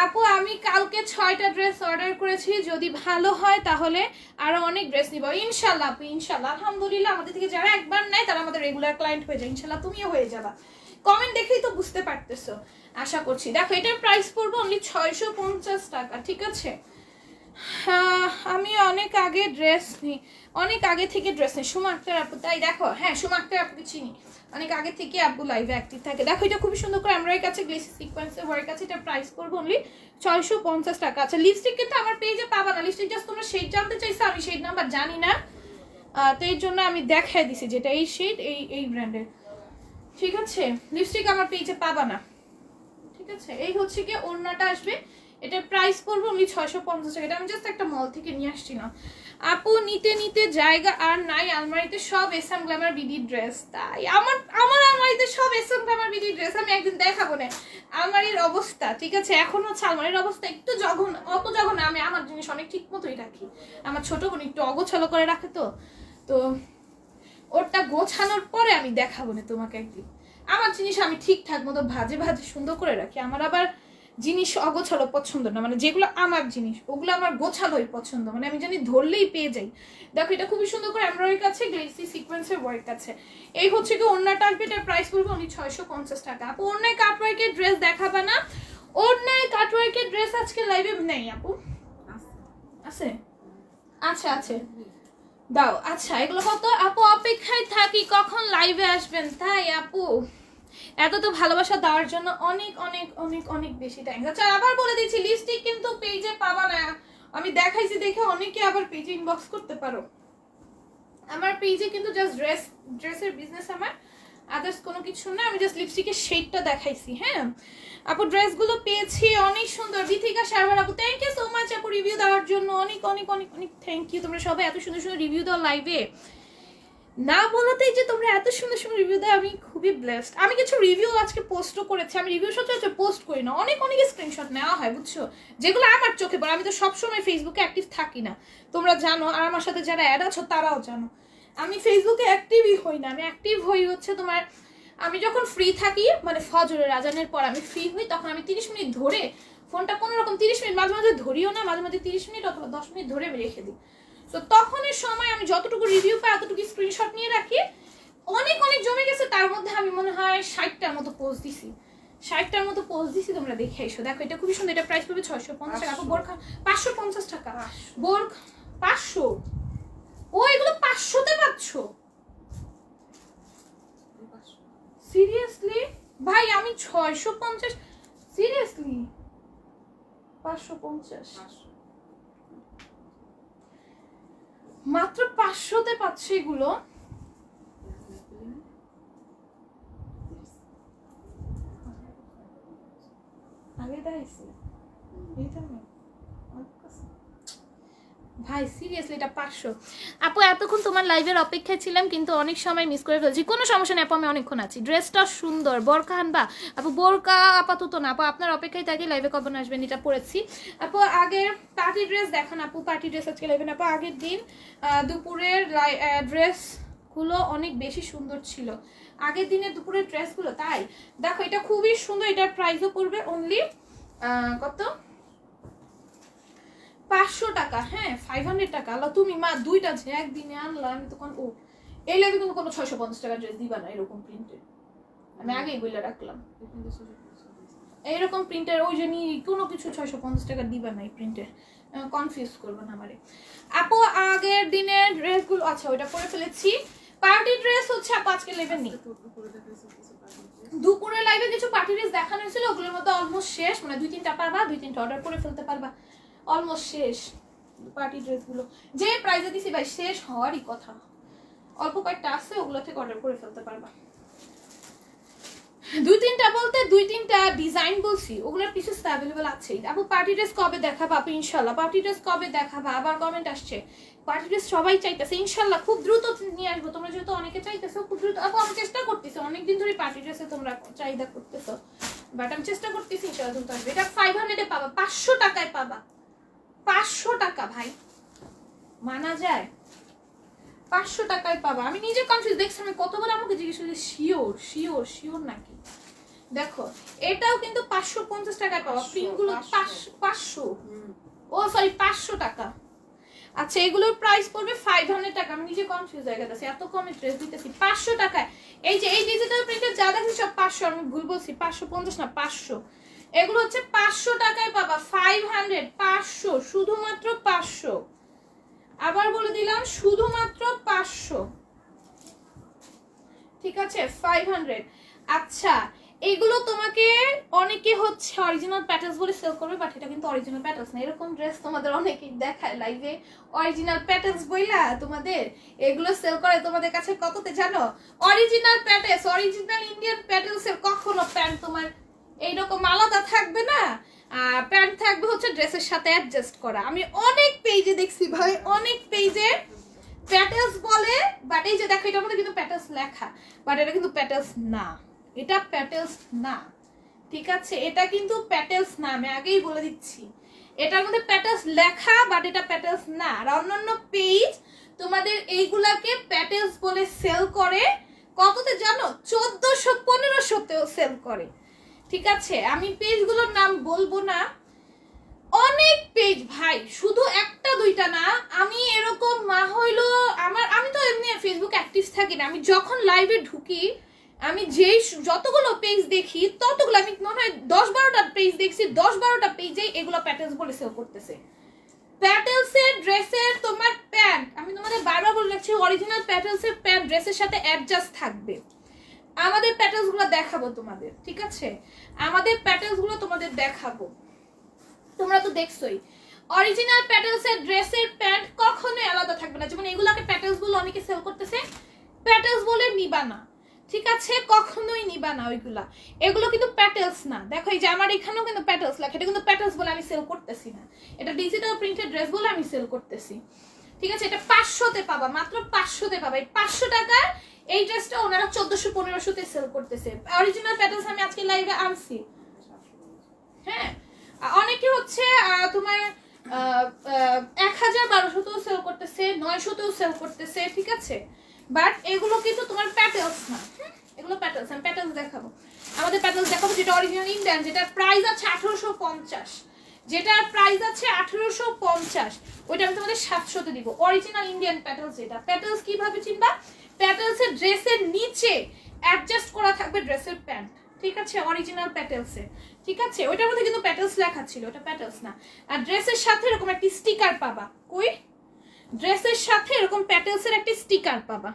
আপু আমি কালকে 6টা ড্রেস অর্ডার করেছি, যদি ভালো হয় তাহলে আরো অনেক ড্রেস নিব ইনশাল্লাহ আপু, ইনশাল্লাহ। আলহামদুলিল্লাহ আমাদের থেকে যারা একবার নেয় তারা আমাদের রেগুলার ক্লায়েন্ট হয়ে যায়, ইনশাল্লাহ তুমিও হয়ে যাবা, কমেন্ট দেখেই তো বুঝতে পারতেছো, আশা করছি। দেখো এটার প্রাইস পড়বে অনলি 650 টাকা, ঠিক আছে। আমি অনেক আগে ড্রেস নিই, অনেক আগে থেকে ড্রেস নিই, সুমা আক্তার আপু, তাই? দেখো হ্যাঁ সুমা আক্তার আপুকে চিনি, অনেক আগে থেকে আপু লাইভে অ্যাক্টিভ থাকে। দেখো এটা খুবই সুন্দর করে আমরাই কাছে গ্লেসি সিকোয়েন্সের ওয়ার্ক আছে, এটা প্রাইস করবো অনলি 650 টাকা। আচ্ছা লিপস্টিক কিন্তু আমার পেজে পাবা না, লিপস্টিক জাস্ট তোমরা শেড জানতে চাইছো, আমি শেড নাম্বার জানি না, তো এর জন্য আমি দেখাই দিছি যেটা এই শেড, এই ব্র্যান্ডের, ঠিক আছে। লিপস্টিক আমার পেজে পাবা না, ঠিক আছে। এই হচ্ছে কি ওড়নাটা আসবে, এটার প্রাইস পড়বে অনলি 650 টাকা। এটা আমি জাস্ট একটা মল থেকে নিয়ে আসছিলাম। আপু নিতে নিতে জায়গা আর নাই, আলমারিতে সব এসএম গ্ল্যামার বিডি ড্রেস, তাই? আমার আলমারিতে সব এসএম গ্ল্যামার বিডি ড্রেস, আমি একদিন দেখাবো না আলমারির অবস্থা, ঠিক আছে। এখন হচ্ছে আলমারির অবস্থা একটু জঘন্য, অত জঘন্য, আমি আমার জিনিস অনেক ঠিক মতোই রাখি, আমার ছোট বোন একটু অগোছালো করে রাখে, তো ওরটা গোছানোর পরে আমি দেখাবো না তোমাকে একদিন। আমার জিনিস আমি ঠিকঠাক মতো ভাজে সুন্দর করে রাখি, আমার আবার জিনিস অগোছালো পছন্দ না, মানে যেগুলো আমার জিনিস ওগুলো আমার গোছালোই পছন্দ, মানে আমি জানি ধরলেই পেয়ে যাই। দেখো এটা খুবই সুন্দর করে এমব্রয়ডারি কাছে গ্লেসি সিকোয়েন্সের ওয়ার্ক আছে। এই হচ্ছে কি ওড়নাটা আসবে, এটার প্রাইস পড়বে অনলি 650 টাকা। আপু ওড়নায় কাটওয়ার্কের ড্রেস দেখাবা না? ওড়নায় কাটওয়ার্কের ড্রেস আজকে লাইভে নেই আপু, আছে? আচ্ছা আছে, দাও। আচ্ছা এগুলো কত আপু? অপেক্ষায় থাকি কখন লাইভে আসবেন, তাই আপু? এত তো ভালোবাসা দেওয়ার জন্য অনেক অনেক অনেক অনেক বেশি থ্যাঙ্কস। আচ্ছা আবার বলে দিচ্ছি, লিপস্টিক কিন্তু পেজে পাবা না, আমি দেখাইছি দেখে অনেকে আবার পেজে ইনবক্স করতে পারো। আমার পেজে কিন্তু জাস্ট ড্রেসের বিজনেস আমার, আদার্স কোনো কিছু না, আমি জাস্ট লিপস্টিকের শেডটা দেখাইছি। হ্যাঁ আপু ড্রেসগুলো পেয়েছি অনেক সুন্দর। বিথিকা শারবার আপু থ্যাংক ইউ সো মাচ আপু রিভিউ দেওয়ার জন্য, অনেক অনেক অনেক অনেক থ্যাংক ইউ। তোমরা সবাই এত সুন্দর সুন্দর রিভিউ দাও লাইভে, না বলাতেই যে তোমরা এত সুন্দর সুন্দর রিভিউ দাও, আমি খুবই ব্লেসড। আমি কিছু রিভিউ আজকে পোস্টও করেছি, আমি রিভিউ সচরাচর পোস্ট করি না, অনেক স্ক্রিনশট নেওয়া হয় বুঝছো, যেগুলো আমার চোখে পড়ে। আমি তো সবসময় ফেসবুকে অ্যাক্টিভ থাকি না, তোমরা জানো, আর আমার সাথে যারা অ্যাড আছো তারাও জানো আমি ফেসবুকে অ্যাক্টিভই হই না। আমি অ্যাক্টিভ হই হচ্ছে তোমার, আমি যখন ফ্রি থাকি, মানে ফজরের আজানের পর আমি ফ্রি হই, তখন আমি 30 মিনিট ধরে ফোনটা কোনো রকম 30 মিনিট, মাঝে মাঝে ধরিও না, মাঝে মাঝে 30 মিনিট অথবা 10 মিনিট ধরে আমি রেখে দিই। তো তখনের সময় আমি যতটুকু রিভিউ পাই এতটুকু স্ক্রিনশট নিয়ে রাখি, অনেক জমে গেছে, তার মধ্যে আমি মনে হয় 60টার মতো পোস্ট দিছি, তোমরা দেখে এসো। দেখো এটা খুবই সুন্দর, এটা প্রাইস পড়বে 650 টাকা। বোরখা 550 টাকা, বোরখ 500, ও এগুলো 500-তে পাচ্ছ? সিরিয়াসলি ভাই, আমি 650, সিরিয়াসলি 550 মাত্র 500-তে পাচ্ছে এগুলো? আগে দাইছি এটা না ভাই, সিরিয়াসলি এটা 500। আপু এতক্ষণ তোমার লাইভের অপেক্ষায় ছিলাম কিন্তু অনেক সময় মিস করে ফেলছি, কোনো সমস্যা নেই আপু, আমি অনেকক্ষণ আছি। ড্রেসটা সুন্দর, বোরকা আনবা আপু? বোরকা আপাতত না আপু, আপনার অপেক্ষায় থাকি, লাইভে কখন আসবেন এটা পড়েছি। আপু আগের পার্টি ড্রেস দেখান আপু, পার্টি ড্রেস আজকে লাইভে না আপু, আগের দিন দুপুরের ড্রেসগুলো অনেক বেশি সুন্দর ছিল, আগের দিনের দুপুরের ড্রেসগুলো, তাই? দেখো এটা খুবই সুন্দর, এটার প্রাইসও পড়বে অনলি কত, 500 টাকা। হ্যাঁ 500 টাকা। আল্লাহ তুমি মা, দুইটা যে একদিনে আনলাম আমি, তখন এই লাইভে কিন্তু কোনো 650 টাকা ড্রেস দিবা না এরকম প্রিন্টের, আমি আগেই বলে রাখলাম, এইরকম প্রিন্টের ওই জন্য কোনো কিছু 650 টাকা দিবা না, এই প্রিন্টের কনফিউজ করবো না আমারে। আপু আগের দিনের ড্রেসগুলো, আচ্ছা ওইটা পরে ফেলেছি। পার্টি ড্রেস হচ্ছে আপু আজকে লেভেল নেই, দুপুরে লাইভে কিছু পার্টি ড্রেস দেখানো হয়েছিল, ওগুলোর মধ্যে অলমোস্ট শেষ, মানে 2-3টা পারবা, 2-3টা অর্ডার করে ফেলতে পারবা, অলমোস্ট শেষ পার্টি ড্রেসগুলো। যে প্রাইসে দিছি ভাই শেষ হওয়ারই কথা, অল্প কয়েকটা আছে, ওগুলো থেকে অর্ডার করে ফেলতে পারবা। 2-3টা বলতে 2-3টা ডিজাইন বলছি, ওগুলোর পিসেস অ্যাভেলেবল আছে। আপু পার্টি ড্রেস কবে দেখাবা? আপু ইনশাল্লাহ পার্টি ড্রেস কবে দেখাবা? আবার কমেন্ট আসছে পার্টি ড্রেস সবাই চাইতেছে, ইনশাল্লাহ খুব দ্রুত নিয়ে আসবো। তোমরা যেহেতু অনেকে চাইতেছো খুব দ্রুত, আপু আমি চেষ্টা করতেছি, অনেকদিন ধরে পার্টি ড্রেসে তোমরা চাহিদা করতেছো, বাট আমি চেষ্টা করতেছি ইনশাল্লাহ দ্রুত আসবে। এটা 500 এ পাবা, 500 টাকায় পাবা, 500 টাকা ভাই মানা যায়? 500 টাকায় পাবা। আমি নিজে কনফিউজ দেখছি, আমি কতবার আমাকে জিজ্ঞেস করি শিওর শিওর শিওর নাকি। দেখো এটাও কিন্তু 550 টাকায় পাওয়া, প্রিন্টগুলো 500, ও সরি 500 টাকা। আচ্ছা এগুলোর প্রাইস পড়বে 500 টাকা। আমি নিজে কনফিউজ হয়ে গেছি, এত কমে ড্রেস দিতেছি 500 টাকায়। এই যে এই ডিজিটাল প্রিন্টের যা দেখছি সব 500, আমি ভুল বলছি, 550 না 500। এগুলো হচ্ছে 500 টাকায় পাবা, 500, 500, শুধুমাত্র 500। আবার বলে দিলাম শুধুমাত্র 500, ঠিক আছে 500। আচ্ছা এগুলো তোমাকে অনেকে হচ্ছে অরিজিনাল প্যাটার্নস বলে সেল করবে, বাট এটা কিন্তু অরিজিনাল প্যাটার্নস না। এরকম ড্রেস তোমাদের অনেকেই দেখায় লাইভে অরিজিনাল প্যাটার্নস বইলা তোমাদের এগুলো সেল করে তোমাদের কাছে কততে জানো? অরিজিনাল প্যাটার্নস, অরিজিনাল ইন্ডিয়ান প্যাটার্নসের কখনো প্যান্ট তোমার এইরকম আলাদা থাকবে না, আর প্যান্ট থাকবে হচ্ছে ড্রেসের সাথে অ্যাডজাস্ট করা। আমি অনেক পেজে দেখছি ভাই, অনেক পেজে প্যাটার্নস বলে, বাট এই যে দেখো এটার মধ্যে কিন্তু প্যাটার্নস লেখা, বাট এটা কিন্তু প্যাটার্নস না, এটা প্যাটেলস না, ঠিক আছে এটা কিন্তু প্যাটেলস না, আমি আগেই বলে দিচ্ছি। এটার মধ্যে প্যাটেলস লেখা, বাট এটা প্যাটেলস না। আর অন্যান্য পেজ তোমাদের এইগুলাকে প্যাটেলস বলে সেল করে কততে জানো? 1400-1500তেও সেল করে, ঠিক আছে। আমি পেজগুলোর নাম বলবো না, অনেক পেজ ভাই, শুধু একটা দুইটা না। আমি এরকম মা হইলো আমি তো এমনি ফেসবুক অ্যাক্টিভ থাকি না, আমি যখন লাইভে ঢুকি আমি যেই যতগুলো পেজ দেখি ততগুলো, আমি মনে হয় 10-12টা পেজ দেখছি, 10-12টা পেজে এগুলো প্যাটেলস বলে সেল করতেছে। প্যাটেলসের ড্রেসের তোমার প্যান্ট, আমি তোমাদের বারবার বলে রাখছি, অরিজিনাল প্যাটেলসের প্যান্ট ড্রেসের সাথে অ্যাডজাস্ট থাকবে। আমাদের প্যাটেলস গুলো দেখাবো তোমাদের, ঠিক আছে আমাদের প্যাটেলস গুলো তোমাদের দেখাবো, তোমরা তো দেখছোই। অরিজিনাল প্যাটেলসের ড্রেসের প্যান্ট কখনোই আলাদা থাকবে না। যেমন এগুলাকে প্যাটেলস বলে অনেকে সেল করতেছে, প্যাটেলস বলে নিবা না, ঠিক আছে কখনোই নিবা না ওইগুলা, এগুলো কিন্তু প্যাটেলস না। দেখো এই যে আমার এখানেও কিন্তু প্যাটেলস লেখা, এটা কিন্তু প্যাটেলস বলে আমি সেল করতেছি না, এটা ডিজিটাল প্রিন্টেড ড্রেস বলে আমি সেল করতেছি, ঠিক আছে। এটা 500তে পাবা, মাত্র 500তে পাবা। এই 500 টাকার এই ড্রেসটা ওনারা 1400-1500তে সেল করতেছে। অরিজিনাল প্যাটেলস আমি আজকে লাইভে আনছি, হ্যাঁ। অনেকে হচ্ছে তোমার 1000-1200তেও সেল করতেছে, 900তেও সেল করতেছে, ঠিক আছে। বাট এগুলো কিন্তু তোমার প্যাটেলস না, এগুলো প্যাটেলস। আমি প্যাটেলস দেখাবো, আমাদের প্যাটেলস দেখাবো যেটা অরিজিনাল ইন্ডিয়ান, যেটার প্রাইস আছে 1850, যেটার প্রাইস আছে 1850, ওইটা আমি তোমাদের 700তে দিব। অরিজিনাল ইন্ডিয়ান প্যাটেলস যেটা। প্যাটেলস কিভাবে চিনবা? প্যাটেলসের ড্রেসের নিচে অ্যাডজাস্ট করা থাকবে ড্রেসের প্যান্ট, ঠিক আছে অরিজিনাল প্যাটেলসে, ঠিক আছে। ওইটার মধ্যে কিন্তু প্যাটেলস লেখা ছিল, ওটা প্যাটেলস না। আর ড্রেসের সাথে এরকম একটা স্টিকার পাবা, কই ড্রেসের সাথে এরকম প্যাটেলসের একটা স্টিকার পাবা,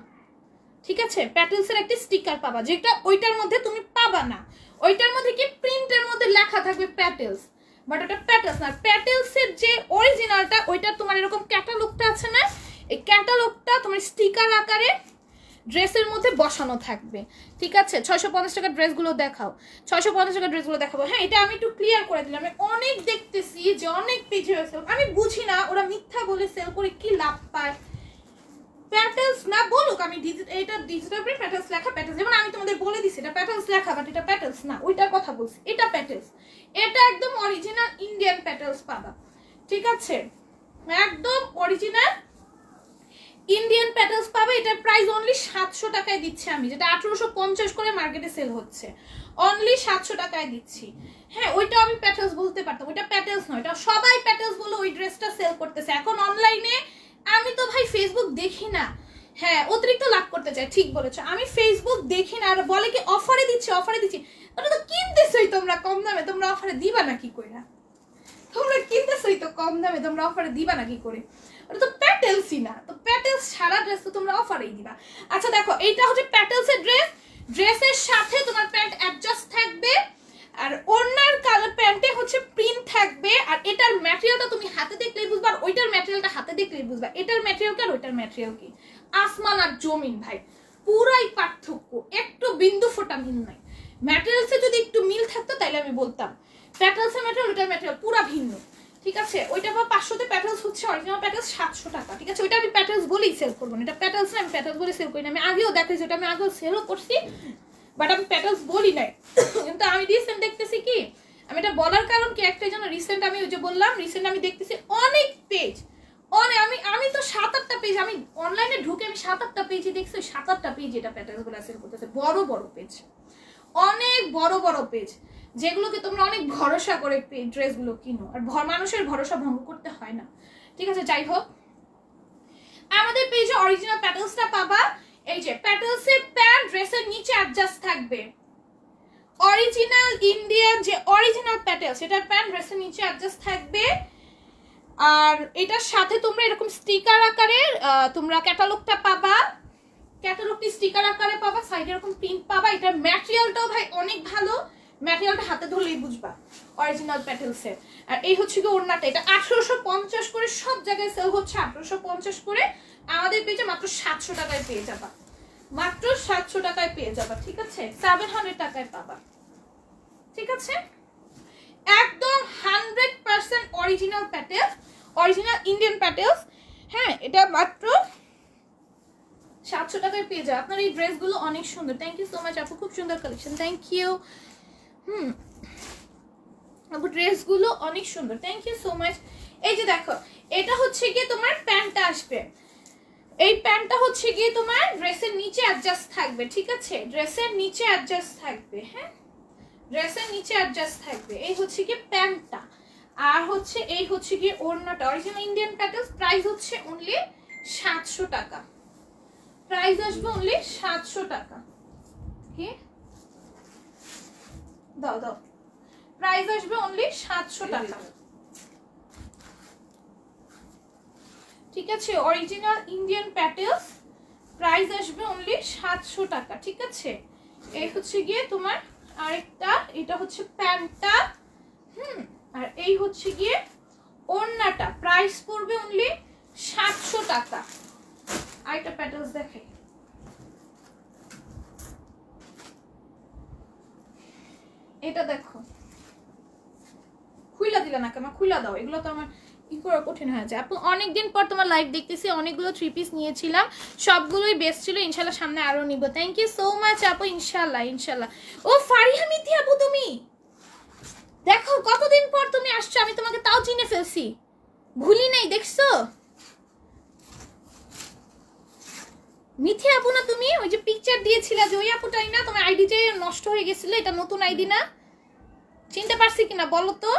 ঠিক আছে প্যাটেলসের একটা স্টিকার পাবা, যেটা ওইটার মধ্যে তুমি পাবা না। ওইটার মধ্যে কি প্রিন্টের মধ্যে লেখা থাকবে প্যাটেলস, বাট ওটা প্যাটেলস না। প্যাটেলসের যে অরিজিনালটা ওইটা তোমার এরকম ক্যাটালগটা আছে না, এই ক্যাটালগটা তোমার স্টিকার আকারে ড্রেসের মধ্যে বসানো থাকবে, ঠিক আছে। 650 টাকার ড্রেসগুলো দেখাও, 650 টাকার ড্রেসগুলো দেখাবো। হ্যাঁ এটা আমি একটু ক্লিয়ার করে দিলাম, আমি অনেক দেখতেছি যে অনেক পেজে সেল, আমি বুঝি না ওরা মিথ্যা বলে সেল করে কি লাভ পায়। প্যাটেলস না বলুক, আমি এটা ডিজিটাল প্রিন্ট প্যাটেলস লেখা প্যাটেলস, যেমন আমি তোমাদের বলে দিছি এটা প্যাটেলস লেখা, বাট এটা প্যাটেলস না, ওইটার কথা বলছি, এটা প্যাটেলস। এটা একদম অরিজিনাল ইন্ডিয়ান প্যাটেলস পাবা, ঠিক আছে একদম অরিজিনাল ইন্ডিয়ান প্যাটেলস পাবে। এটার প্রাইস অনলি 700 টাকায় দিচ্ছি আমি, যেটা 1850 করে মার্কেটে সেল হচ্ছে, অনলি 700 টাকায় দিচ্ছি। হ্যাঁ ওইটা আমি প্যাটেলস বলতে পারতাম, ওইটা প্যাটেলস নয়, এটা সবাই প্যাটেলস বলে ওই ড্রেসটা সেল করতেছে। এখন অনলাইনে আমি তো ভাই ফেসবুক দেখি না, হ্যাঁ অতিরিক্ত লাভ করতে চাই, ঠিক বলেছো, আমি ফেসবুক দেখি না। আর বলে কি অফারে দিচ্ছি, অফারে দিচ্ছি, ওটা তো কিনতেছই তোমরা কম দামে, তোমরা অফারে দিবা না কি করে? তোমরা কিনতেছই তো কম দামে, তোমরা অফারে দিবা না কি করে? ওটা তো প্যাটেলসই না, তো প্যাটেলস ছাড়া ড্রেস তো তোমরা অফারেই দিবা। আচ্ছা দেখো এইটা হচ্ছে প্যাটেলসের ড্রেস, ড্রেসের সাথে তোমার প্যান্ট অ্যাডজাস্ট থাকবে, আর ওড়নার কালার প্যান্টে হচ্ছে প্রিন্ট থাকবে, আর এটার ম্যাটেরিয়ালটা তুমি হাতে দেখলেই বুঝবা, আর ওইটার ম্যাটেরিয়ালটা হাতে দেখলেই বুঝবা এটার ম্যাটেরিয়াল কি আর ওইটার ম্যাটেরিয়াল কি। আসমান আর জমিন ভাই, পুরাই পার্থক্য, একটু বিন্দু ফোঁটা মিল নাই। ম্যাটেরিয়ালসে যদি একটু মিল থাকতো তাহলে আমি বলতাম প্যাটেলসের ম্যাটেরিয়াল ওইটার ম্যাটেরিয়াল পুরা ভিন্ন, ঠিক আছে। ওইটা বা 500তে প্যাটেলস হচ্ছে, অরিজিনাল প্যাটেলস 700 টাকা, ঠিক আছে। ওইটা আমি প্যাটেলস বলেই সেল করবো না, এটা প্যাটেলস না, আমি প্যাটেলস বলে সেল করি না। আমি আগেও দেখাইছি ওটা আমি আগেও সেলও করছি, বাট আমি প্যাটেলস বলি নাই। কিন্তু আমি রিসেন্ট দেখতেছি কি, আমি এটা বলার কারণ কি, একটা জন্য রিসেন্ট আমি ওই যে বললাম রিসেন্ট আমি দেখতেছি অনেক পেজ, অনেক, আমি তো 7-8টা পেজ, আমি অনলাইনে ঢুকে আমি 7-8টা পেজে দেখছি, 7-8টা পেজ এটা প্যাটেলস গুলো সেল করতেছে, বড় বড় পেজ, অনেক বড় বড় পেজ, যেগুলোকে তোমরা অনেক ভরসা করে ড্রেসগুলো কিনো, আর মানুষের ভরসা ভঙ্গ করতে হয় না, ঠিক আছে। যাই হোক, আমাদের পেজে অরিজিনাল প্যাটেলসটা পাবা। এই যে প্যাটেলসের প্যান্ট ড্রেসের নিচে অ্যাডজাস্ট থাকবে, অরিজিনাল ইন্ডিয়ান যে অরিজিনাল প্যাটেলস সেটার প্যান্ট ড্রেসের নিচে অ্যাডজাস্ট থাকবে। আর এটার সাথে তোমরা এরকম স্টিকার আকারে তোমরা ক্যাটালগটা পাবা, ক্যাটালগটি স্টিকার আকারে পাবা, সাইডে এরকম প্রিন্ট পাবা। এটার ম্যাটেরিয়ালটাও ভাই অনেক ভালো, ম্যাটেরিয়ালটা হাতে ধরলেই বুঝবা অরিজিনাল প্যাটেলসের। আর এই হচ্ছে কি ওড়নাটা, এটা 1850 করে, সব জায়গায় সেল হচ্ছে 1850 করে, আমাদের পেজে মাত্র 700 টাকায় পেয়ে যাবা, মাত্র 700 টাকায় পেয়ে যাবা, ঠিক আছে। 700 টাকায় পাবা, ঠিক আছে। একদম 100% original petals, original Indian petals, হ্যাঁ, এটা মাত্র 700 টাকায় পেয়ে যায়। আপনার এই ড্রেসগুলো অনেক সুন্দর, থ্যাংক ইউ সো মাচ আপু, খুব সুন্দর কালেকশন, থ্যাংক ইউ। আপু ড্রেসগুলো অনেক সুন্দর, থ্যাংক ইউ সো মাচ। এই যে দেখো, এটা হচ্ছে গিয়ে তোমার প্যান্টটা আসবে, এই প্যান্টটা হচ্ছে গিয়ে তোমার ড্রেসের নিচে অ্যাডজাস্ট থাকবে, ঠিক আছে, ড্রেসের নিচে অ্যাডজাস্ট থাকবে, হ্যাঁ, ড্রেসের নিচে অ্যাডজাস্ট থাকবে। এই হচ্ছে কি প্যান্টটা, আর হচ্ছে এই হচ্ছে কি ওড়নাটা, অরিজিনাল ইন্ডিয়ান প্যাটেলস, প্রাইস হচ্ছে অনলি 700 টাকা, প্রাইস আসবে অনলি 700 টাকা, কি দাও দাও, প্রাইস আসবে অনলি 700 টাকা, ঠিক আছে। অরিজিনাল ইন্ডিয়ান প্যাটেলস, প্রাইস আসবে অনলি 700 টাকা, ঠিক আছে। এই হচ্ছে গিয়ে তোমার আরেকটা, এটা হচ্ছে প্যান্টটা, আর এই হচ্ছে গিয়ে ওড়নাটা, প্রাইস পড়বে অনলি 700 টাকা। আরেকটা প্যাটেলস দেখাই, এটা দেখো, খুইলা দিলা না কেন, খুইলা দাও, এগুলো তো আমার কি করে কঠিন হয়ে যায়। আপু অনেকদিন পর তোমার লাইভ দেখতেছি, অনেকগুলো 3 পিস নিয়েছিলাম, সবগুলোই বেস্ট ছিল, ইনশাল্লাহ সামনে আরো নিব, থ্যাংক ইউ সো মাচ আপু, ইনশাল্লাহ ইনশাল্লাহ। ও ফারিহা মিথি আপু, তুমি দেখো কতদিন পর তুমি আসছো, আমি তোমাকে তাও চিনে ফেলছি, ভুলি নাই, দেখছো মিথি আপু না তুমি, ওই যে পিকচার দিয়েছিলা যে ওই আপুটাই না, তোমার আইডি যে নষ্ট হয়ে গেছিল, এটা নতুন আইডি না, চিনতে পারছি কিনা বলো তো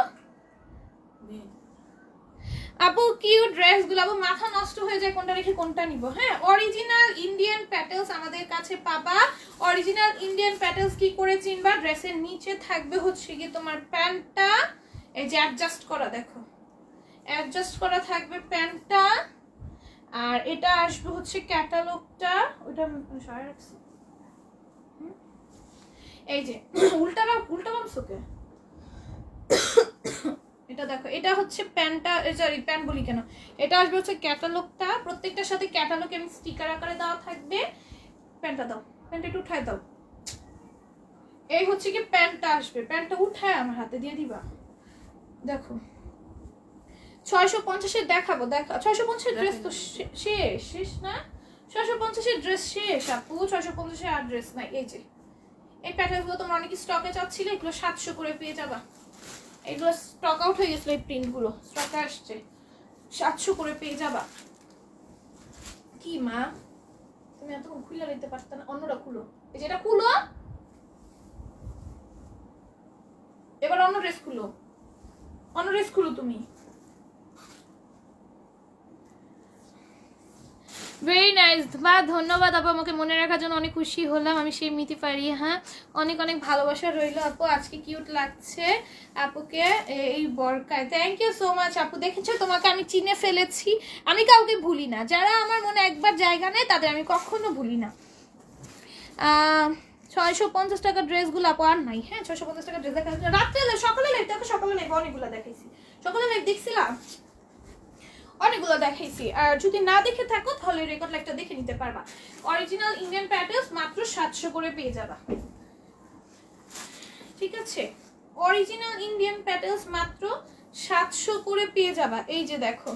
আপু। কিউট ড্রেসগুলো আপু, মাথা নষ্ট হয়ে যায় কোনটা রেখে কোনটা নিব। হ্যাঁ, অরিজিনাল ইন্ডিয়ান প্যাটেলস আমাদের কাছে পাবা। অরিজিনাল ইন্ডিয়ান প্যাটেলস কি করে চিনবা, ড্রেসের নিচে থাকবে হচ্ছে কি তোমার প্যান্টটা, এই যে অ্যাডজাস্ট করা, দেখো অ্যাডজাস্ট করা থাকবে প্যান্টটা, আর এটা আসবে হচ্ছে ক্যাটালগটা, ওটা সরাই রাখছি, এই যে উল্টা বামসোকে, এটা দেখো, এটা হচ্ছে প্যান্টটা, সরি প্যান্ট বলি কেন, এটা আসবে হচ্ছে ক্যাটালগটা, প্রত্যেকটার সাথে ক্যাটালগ এমনি স্টিকার আকারে দেওয়া থাকবে। প্যান্টটা দাও, প্যান্টটা একটু উঠায় দাও, এই হচ্ছে কি প্যান্টটা আসবে, প্যান্টটা উঠায় আমার হাতে দিয়ে দিবা, দেখো 650-এর দেখাবো, দেখা 650-এর ড্রেস তো শেষ না, 650-এর ড্রেস শেষ আপু, 650-এর আর ড্রেস নাই। এই যে এই প্যাটার্নগুলো তোমরা অনেক স্টকে চাচ্ছিলে, এগুলো 700 করে পেয়ে যাবা, এগুলো স্টক আউট হয়ে গেছিল, এই প্রিন্টগুলো স্টকে আসছে, 700 করে পেয়ে যাবা। কি মা তুমি এতক্ষণ খুলে নিতে পারত না, অন্যটা খুলো, এই যেটা খুলো, এবার অন্য ড্রেস খুলো, অন্য ড্রেস খুলো তুমি। ভেরি নাইস বা ধন্যবাদ আপু, আমাকে মনে রাখার জন্য অনেক খুশি হলাম। আমি সেই মিতি পারি। হ্যাঁ, অনেক অনেক ভালোবাসা রইলো আপু। আজকে কিউট লাগছে আপুকে এই বরকায়। থ্যাংক ইউ সো মাচ আপু। দেখেছো, তোমাকে আমি চিনে ফেলেছি। আমি কাউকে ভুলি না, যারা আমার মনে একবার জায়গা নেয় তাদের আমি কখনো ভুলি না। 650 টাকা ড্রেসগুলো আপু আর নাই। হ্যাঁ, 650 টাকা ড্রেস দেখা রাত্রে সকালে লাইভ দেখো, সকালে লাইভ অনেকগুলো দেখাইছি, সকালে লাইভ দেখছিলাম অনেকগুলো দেখাইছি। আর যদি না দেখে থাকো তাহলে রেকর্ড লাইভটা দেখে নিতে পারবা। অরিজিনাল ইন্ডিয়ান প্যাটার্নস মাত্র 700 করে পেয়ে যাবা, ঠিক আছে? অরিজিনাল ইন্ডিয়ান প্যাটার্নস মাত্র 700 করে পেয়ে যাবা। এই যে দেখো,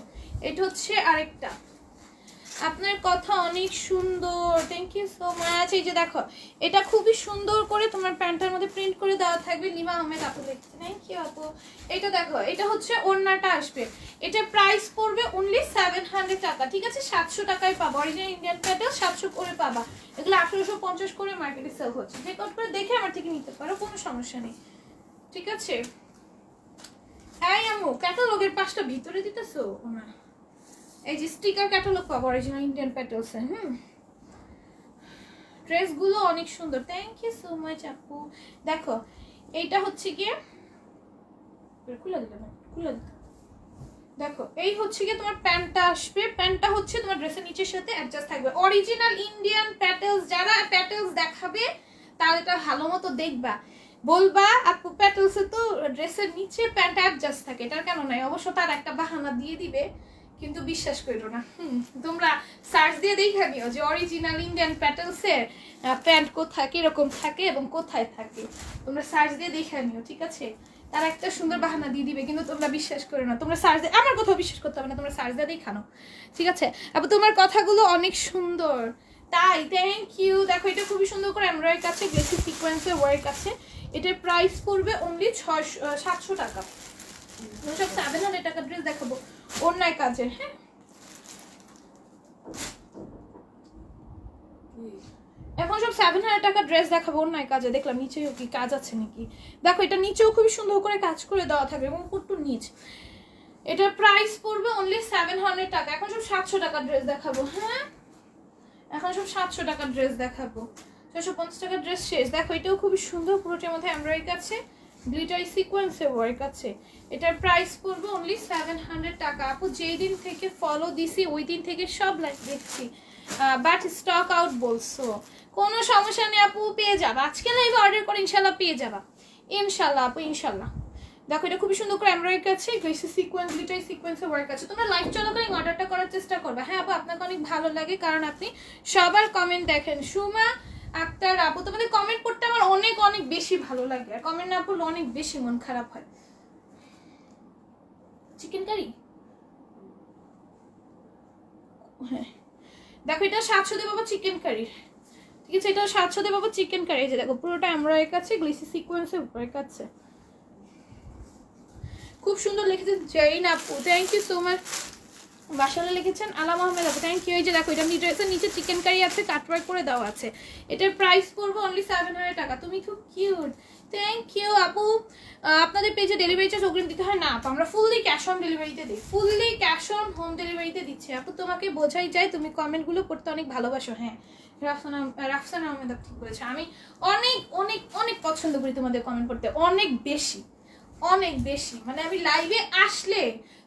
এটা হচ্ছে আরেকটা। আপনার কথা অনেক সুন্দর, থ্যাংক ইউ সো মাচ। এই যে দেখো, এটা খুবই সুন্দর করে তোমার প্যান্টের মধ্যে প্রিন্ট করে দেওয়া থাকবে। লিমা আহমেদ আপু লিখছে, থ্যাংক ইউ আপু। এটা দেখো, এটা হচ্ছে ওড়নাটা আসবে। এটা প্রাইস পড়বে অনলি 700 টাকা, ঠিক আছে? 700 টাকায় পাবা অরিজিনাল ইন্ডিয়ান প্যাটার্ন, 700 করে পাবা। এগুলো 1850 করে মার্কেটে সেল হচ্ছে। চেকআউট করে দেখে আমার থেকে নিতে পারো, কোনো সমস্যা নেই, ঠিক আছে? এই আমু, ক্যাটালগের পাঁচটা ভিতরে দিতেছো না? এই যে স্টিকার ক্যাটালগ পাবো অরিজিনাল ইন্ডিয়ান প্যাটার্নসে। ড্রেসগুলো অনেক সুন্দর, থ্যাংক ইউ সো মাচ আপু। দেখো, এইটা হচ্ছে গিয়ে খুলে দিতে, খুলে দিতে। দেখো, এই হচ্ছে গিয়ে তোমার প্যান্টটা আসবে। প্যান্টটা হচ্ছে তোমার ড্রেসের নিচের সাথে অ্যাডজাস্ট থাকবে। অরিজিনাল ইন্ডিয়ান প্যাটার্নস, যারা প্যাটার্নস দেখাবে তারা এটা ভালো মতো দেখবা, বলবা আপু প্যাটার্নসে তো ড্রেসের নিচে প্যান্ট অ্যাডজাস্ট থাকে, এটার কেন নাই? অবশ্য তার একটা বাহানা দিয়ে দিবে, কিন্তু বিশ্বাস করো না। তোমরা সার্চ দিয়ে দেখে নিও যে অরিজিনাল ইন্ডিয়ান প্যাটার্নসের প্যান্ট কোথায় কিরকম থাকে এবং কোথায় থাকে। তোমরা সার্চ দিয়ে দেখে নিও, ঠিক আছে? তারা একটা সুন্দর বাহানা দিয়ে দিবে, কিন্তু তোমরা বিশ্বাস করো না। তোমরা সার্চ দিয়ে, আমার কোথাও বিশ্বাস করতে হবে না, তোমরা সার্চ দিয়ে দেখানো, ঠিক আছে? আপু তোমার কথাগুলো অনেক সুন্দর, তাই থ্যাংক ইউ। দেখো, এটা খুবই সুন্দর করে এমব্রয়ডারি কাছে গ্লেসি সিকোয়েন্সের ওয়ার্ক আছে। এটার প্রাইস পড়বে অনলি 700 টাকা। সব 700 টাকা ড্রেস দেখাবো অন্যায় কাজের। হ্যাঁ, এখন সব 700 টাকা ড্রেস দেখাবো অন্যায় কাজে। দেখলাম নিচেও কি কাজ আছে নাকি। দেখো, এটা নিচেও খুবই সুন্দর করে কাজ করে দেওয়া থাকবে এবং একটু নিচ। এটার প্রাইস পড়বে অনলি 700 টাকা। এখন সব 700 টাকা ড্রেস দেখাবো। হ্যাঁ, এখন সব 700 টাকা ড্রেস দেখাবো। 650 টাকা ড্রেস শেষ। দেখো, এটাও খুবই সুন্দর, পুরোটার মধ্যে এমব্রয়ডারি আছে, গ্লিটারি সিকোয়েন্সের ওয়ার্ক আছে। এটার প্রাইস পড়বে অনলি 700 টাকা। আপু যেই দিন থেকে ফলো দিছি ওই দিন থেকে সব লাইভ দেখছি, বাট স্টক আউট বলছো। কোনো সমস্যা নেই আপু, পেয়ে যাবা। আজকে লাইভে অর্ডার করে ইনশাল্লাহ পেয়ে যাবা, ইনশাল্লাহ আপু, ইনশাল্লাহ। দেখো, এটা খুবই সুন্দর করে এমব্রয়ডারি আছে, গ্লেসি সিকোয়েন্স, গ্লিটারি সিকোয়েন্সের ওয়ার্ক আছে। তোমরা লাইভ চলাকালীন অর্ডারটা করার চেষ্টা করবে। হ্যাঁ আপু, আপনাকে অনেক ভালো লাগে কারণ আপনি সবার কমেন্ট দেখেন। সুমা আক্তার আপু, তোমাদের কমেন্ট পড়তে আমার অনেক অনেক বেশি ভালো লাগে, আর কমেন্ট না পড়লে অনেক বেশি মন খারাপ হয়। চিকেন কারি, হ্যাঁ দেখো, এটা 700 দিয়ে পাবো চিকেন কারি, ঠিক আছে? এটা 700 দিয়ে পাবো চিকেন কারি। এই যে দেখো, পুরোটা এমব্রয়ডারি আছে, গ্লিসি সিকোয়েন্সের ওয়ার্ক আছে। খুব সুন্দর লিখেছেন জৈন আপু, থ্যাংক ইউ সো মাচ। বাসালে লিখেছেন আলাম আহমেদ আপু, থ্যাংক ইউ। এই যে দেখো, এটা ড্রেসের নিচে চিকেন কারি আছে, কাটওয়ার্ক করে দেওয়া আছে। এটার প্রাইস পড়বে অনলি 700 টাকা। তুমি খুব কিউট, থ্যাংক ইউ আপু। আপনাদের পেজে ডেলিভারি চার্জ অগ্রিম দিতে হয় না আপু? আমরা ফুললি ক্যাশ অন ডেলিভারিতে দিই, ফুললি ক্যাশ অন হোম ডেলিভারিতে দিচ্ছি আপু। তোমাকে বোঝাই যায়, তুমি কমেন্টগুলো পড়তে অনেক ভালোবাসো। হ্যাঁ, রাফসানা আহমেদ আপু ঠিক বলেছে। আমি অনেক অনেক অনেক পছন্দ করি তোমাদের কমেন্ট পড়তে, অনেক বেশি, অনেক বেশি। মানে আমি লাইভে আসলে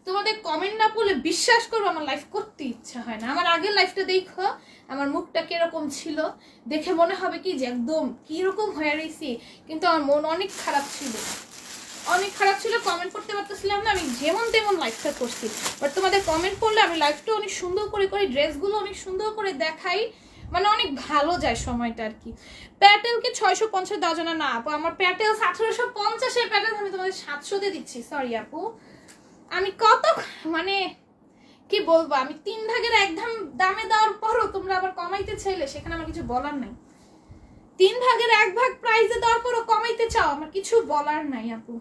তোমাদের কমেন্ট না পড়লে বিশ্বাস করবো আমার লাইভ করতে ইচ্ছা হয় না। আমার আগের লাইফটা দেখো, আমার মুখটা কিরকম ছিল, দেখে মনে হবে কি যে একদম কিরকম হয়ে রয়েছি, কিন্তু আমার মন অনেক খারাপ ছিল, অনেক খারাপ ছিল। কমেন্ট করতে পারতেছিলাম না, আমি যেমন তেমন লাইভটা করছি। বাট তোমাদের কমেন্ট পড়লে আমি লাইভটা অনেক সুন্দর করে করি, ড্রেসগুলো অনেক সুন্দর করে দেখাই, মানে অনেক ভালো যায় সময়টা আর কি। প্যাটেলকে 650 দেওয়া যায় না আপু? আমার প্যাটেল 1850-এর প্যাটেল আমি তোমাদের 700-তে দিচ্ছি। সরি আপু, আমি কত মানে কি বলবো, আমি 3 ভাগের 1 দামে দেওয়ার পরও তোমরা আবার কমাইতে চাইলে সেখানে আমার কিছু বলার নাই। 3 ভাগের 1 ভাগ প্রাইসে দেওয়ার পরও কমাইতে চাও, আমার কিছু বলার নাই আপু,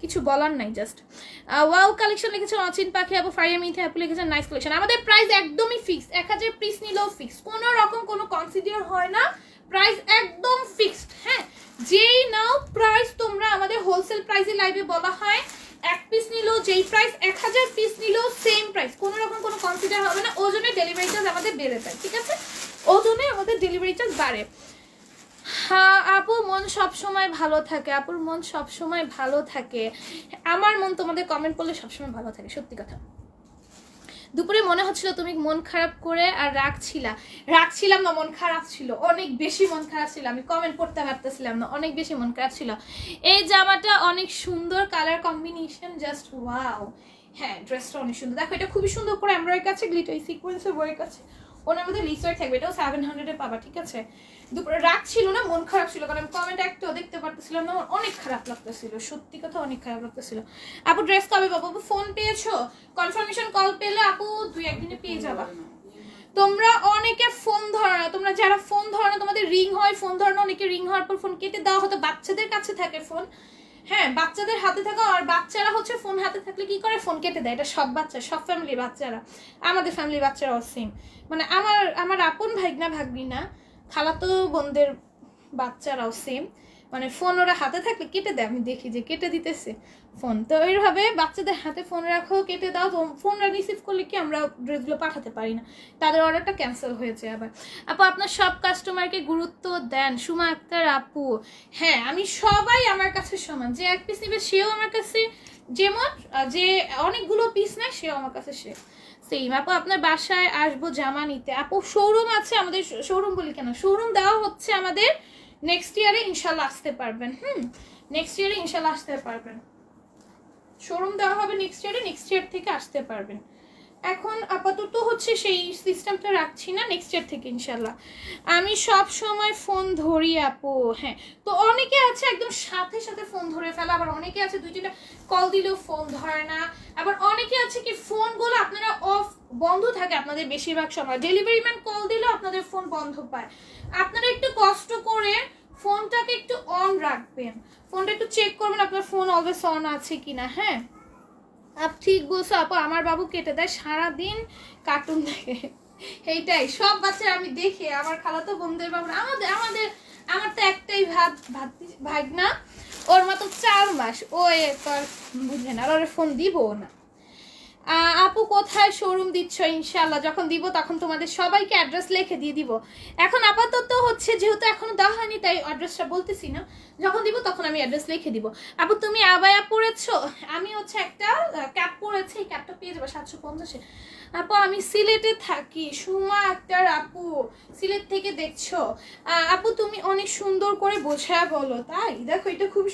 কিছু বলার নাই। জাস্ট ওয়াও কালেকশন লিখেছেন অচিন পাখি আপু, ফারিয়া মিথে আপু লিখেছেন নাইস কালেকশন। আমাদের প্রাইস একদমই ফিক্স, 1000 পিস নিলেও ফিক্স, কোনো রকম কোনো কনসিডার হয় না, প্রাইস একদম ফিক্সড। হ্যাঁ, যেই নাও প্রাইস তোমরা আমাদের হোলসেল প্রাইসে লাইভে বলা হয় এক পিস নিলেও যেই প্রাইস, 1000 পিস নিলেও সেম প্রাইস, কোনো রকম কোনো কনসিডার হবে না। ওজনে ডেলিভারি চার্জ আমাদের বেড়ে যায়, ঠিক আছে? ওজনে আমাদের ডেলিভারি চার্জ বাড়ে। হ্যাঁ আপু, মন সবসময় ভালো থাকে, আপুর মন সবসময় ভালো থাকে। আমার মন তোমাদের কমেন্ট করলে সবসময় ভালো থাকে, সত্যি কথা। দুপুরে মনে হচ্ছিল তুমি মন খারাপ করে আর রাখছিলাম না, মন খারাপ ছিল, অনেক বেশি মন খারাপ ছিল, আমি কমেন্ট পড়তে পারতেছিলাম না, অনেক বেশি মন খারাপ ছিল। এই জামাটা অনেক সুন্দর, কালার কম্বিনেশন জাস্ট ওয়াও। হ্যাঁ ড্রেসটা অনেক সুন্দর, দেখো এটা খুবই সুন্দর করে এমব্রয়ডারি কাছে গ্লিটার সিকোয়েন্সের ওয়ার্ক আছে, ওনার মধ্যে লিস্ট থাকবে, এটাও 700 পাবা, ঠিক আছে? দুপুরে রাগ ছিল না, মন খারাপ ছিল, কারণ আমি কমেন্ট একটাও দেখতে পারতেছিলাম না, অনেক খারাপ লাগতেছিল, সত্যি কথা অনেক খারাপ লাগতেছিল। আপু ড্রেস কবে পাবো? আপু ফোন পেয়েছো? কনফার্মেশন কল পেলে আপু 2-1 দিনে পেয়ে যাবা। তোমরা অনেকে ফোন ধরো না, তোমরা যারা ফোন ধরো না, তোমাদের রিং হয়, ফোন ধরো না, অনেকে রিং হওয়ার পর ফোন কেটে দেওয়া হতো, বাচ্চাদের কাছে থাকে ফোন, হ্যাঁ বাচ্চাদের হাতে থাকা, আর বাচ্চারা হচ্ছে ফোন হাতে থাকলে কি করে, ফোন কেটে দেয়। এটা সব বাচ্চা, সব ফ্যামিলির বাচ্চারা, আমাদের ফ্যামিলির বাচ্চারাও সেম, মানে আমার আপন ভাগনা ভাগ্নিনা খালাতো বোনদের বাচ্চারাও সেম, মানে ফোন ওরা হাতে থাকলে কেটে দেয়, আমি দেখি যে কেটে দিতেছে ফোন। তো এইভাবে বাচ্চাদের হাতে ফোন রাখো, কেটে দাও, তো ফোনরা রিসিভ করলে কি আমরা ড্রেসগুলো পাঠাতে পারি না, তাদের অর্ডারটা ক্যান্সেল হয়েছে। আবার আপু আপনার সব কাস্টমারকে গুরুত্ব দেন? সুমা আক্তার আপু, হ্যাঁ আমি সবাই আমার কাছে সমান, যে এক পিস নিবে সেও আমার কাছে যেমন, যে অনেকগুলো পিস নেয় সেও আমার কাছে সেম। আপু আপনার বাসায় আসবো জামা নিতে। আপু শোরুম আছে আমাদের, শোরুম বলি কেন, শোরুম দেওয়া হচ্ছে আমাদের নেক্সট ইয়ারে, ইনশাল্লাহ আসতে পারবেন। নেক্সট ইয়ারে ইনশাল্লাহ আসতে পারবেন, শোরুম দেওয়া হবে নেক্সট ইয়ার থেকে আসতে পারবেন। এখন আপাতত হচ্ছে সেই সিস্টেমটা রাখছি না, নেক্সট ইয়ার থেকে ইনশাল্লাহ। আমি সব সময় ফোন ধরি আপু, হ্যাঁ তো অনেকে আছে একদম সাথে সাথে ফোন ধরে ফেলা, আবার অনেকে আছে 2-3টা কল দিলেও ফোন ধরে না, আবার অনেকে আছে কি ফোনগুলো আপনারা অফ বন্ধ থাকে আপনাদের বেশিরভাগ সময়, ডেলিভারি ম্যান কল দিলেও আপনাদের ফোন বন্ধ পায়। আপনারা একটু কষ্ট করে ফোনটাকে একটু অন রাখবেন, ফোনটা একটু চেক করবেন আপনার ফোন অলওয়েজ অন আছে কিনা। হ্যাঁ আপ ঠিক বলছো আপু, আমার বাবু কেটে দেয় সারাদিন কার্টুন দেখে, এইটাই সব বাচ্চারা আমি দেখি, আমার খালাতো বোনদের বাবু, আমার তো একটাই ভাগনা, ওর মতো 4 মাস, ও তোর বুঝে না, আর ওর ফোন দিব না। আপু কোথায় শোরুম দিচ্ছ? ইনশাল্লাহ যখন দিব তখন তোমাদের সবাইকে অ্যাড্রেস লিখে দিয়ে দিব। এখন আপাতত হচ্ছে যেহেতু এখনো দেওয়া হয়নি তাই অ্যাড্রেসটা বলতেছি না, যখন দিব তখন আমি অ্যাড্রেস লিখে দিব। আপু তুমি আবায়া পরেছো? আমি হচ্ছে একটা ক্যাপ পরেছি, এই ক্যাপটা পেয়ে যাবো 750-এ। আপু আমি সিলেটে থাকি। সুমা আক্তার আপু সিলেট থেকে দেখছো? আপু তুমি অনেক সুন্দর করে বোঝায় বলো, তাই দেখো এটা খুব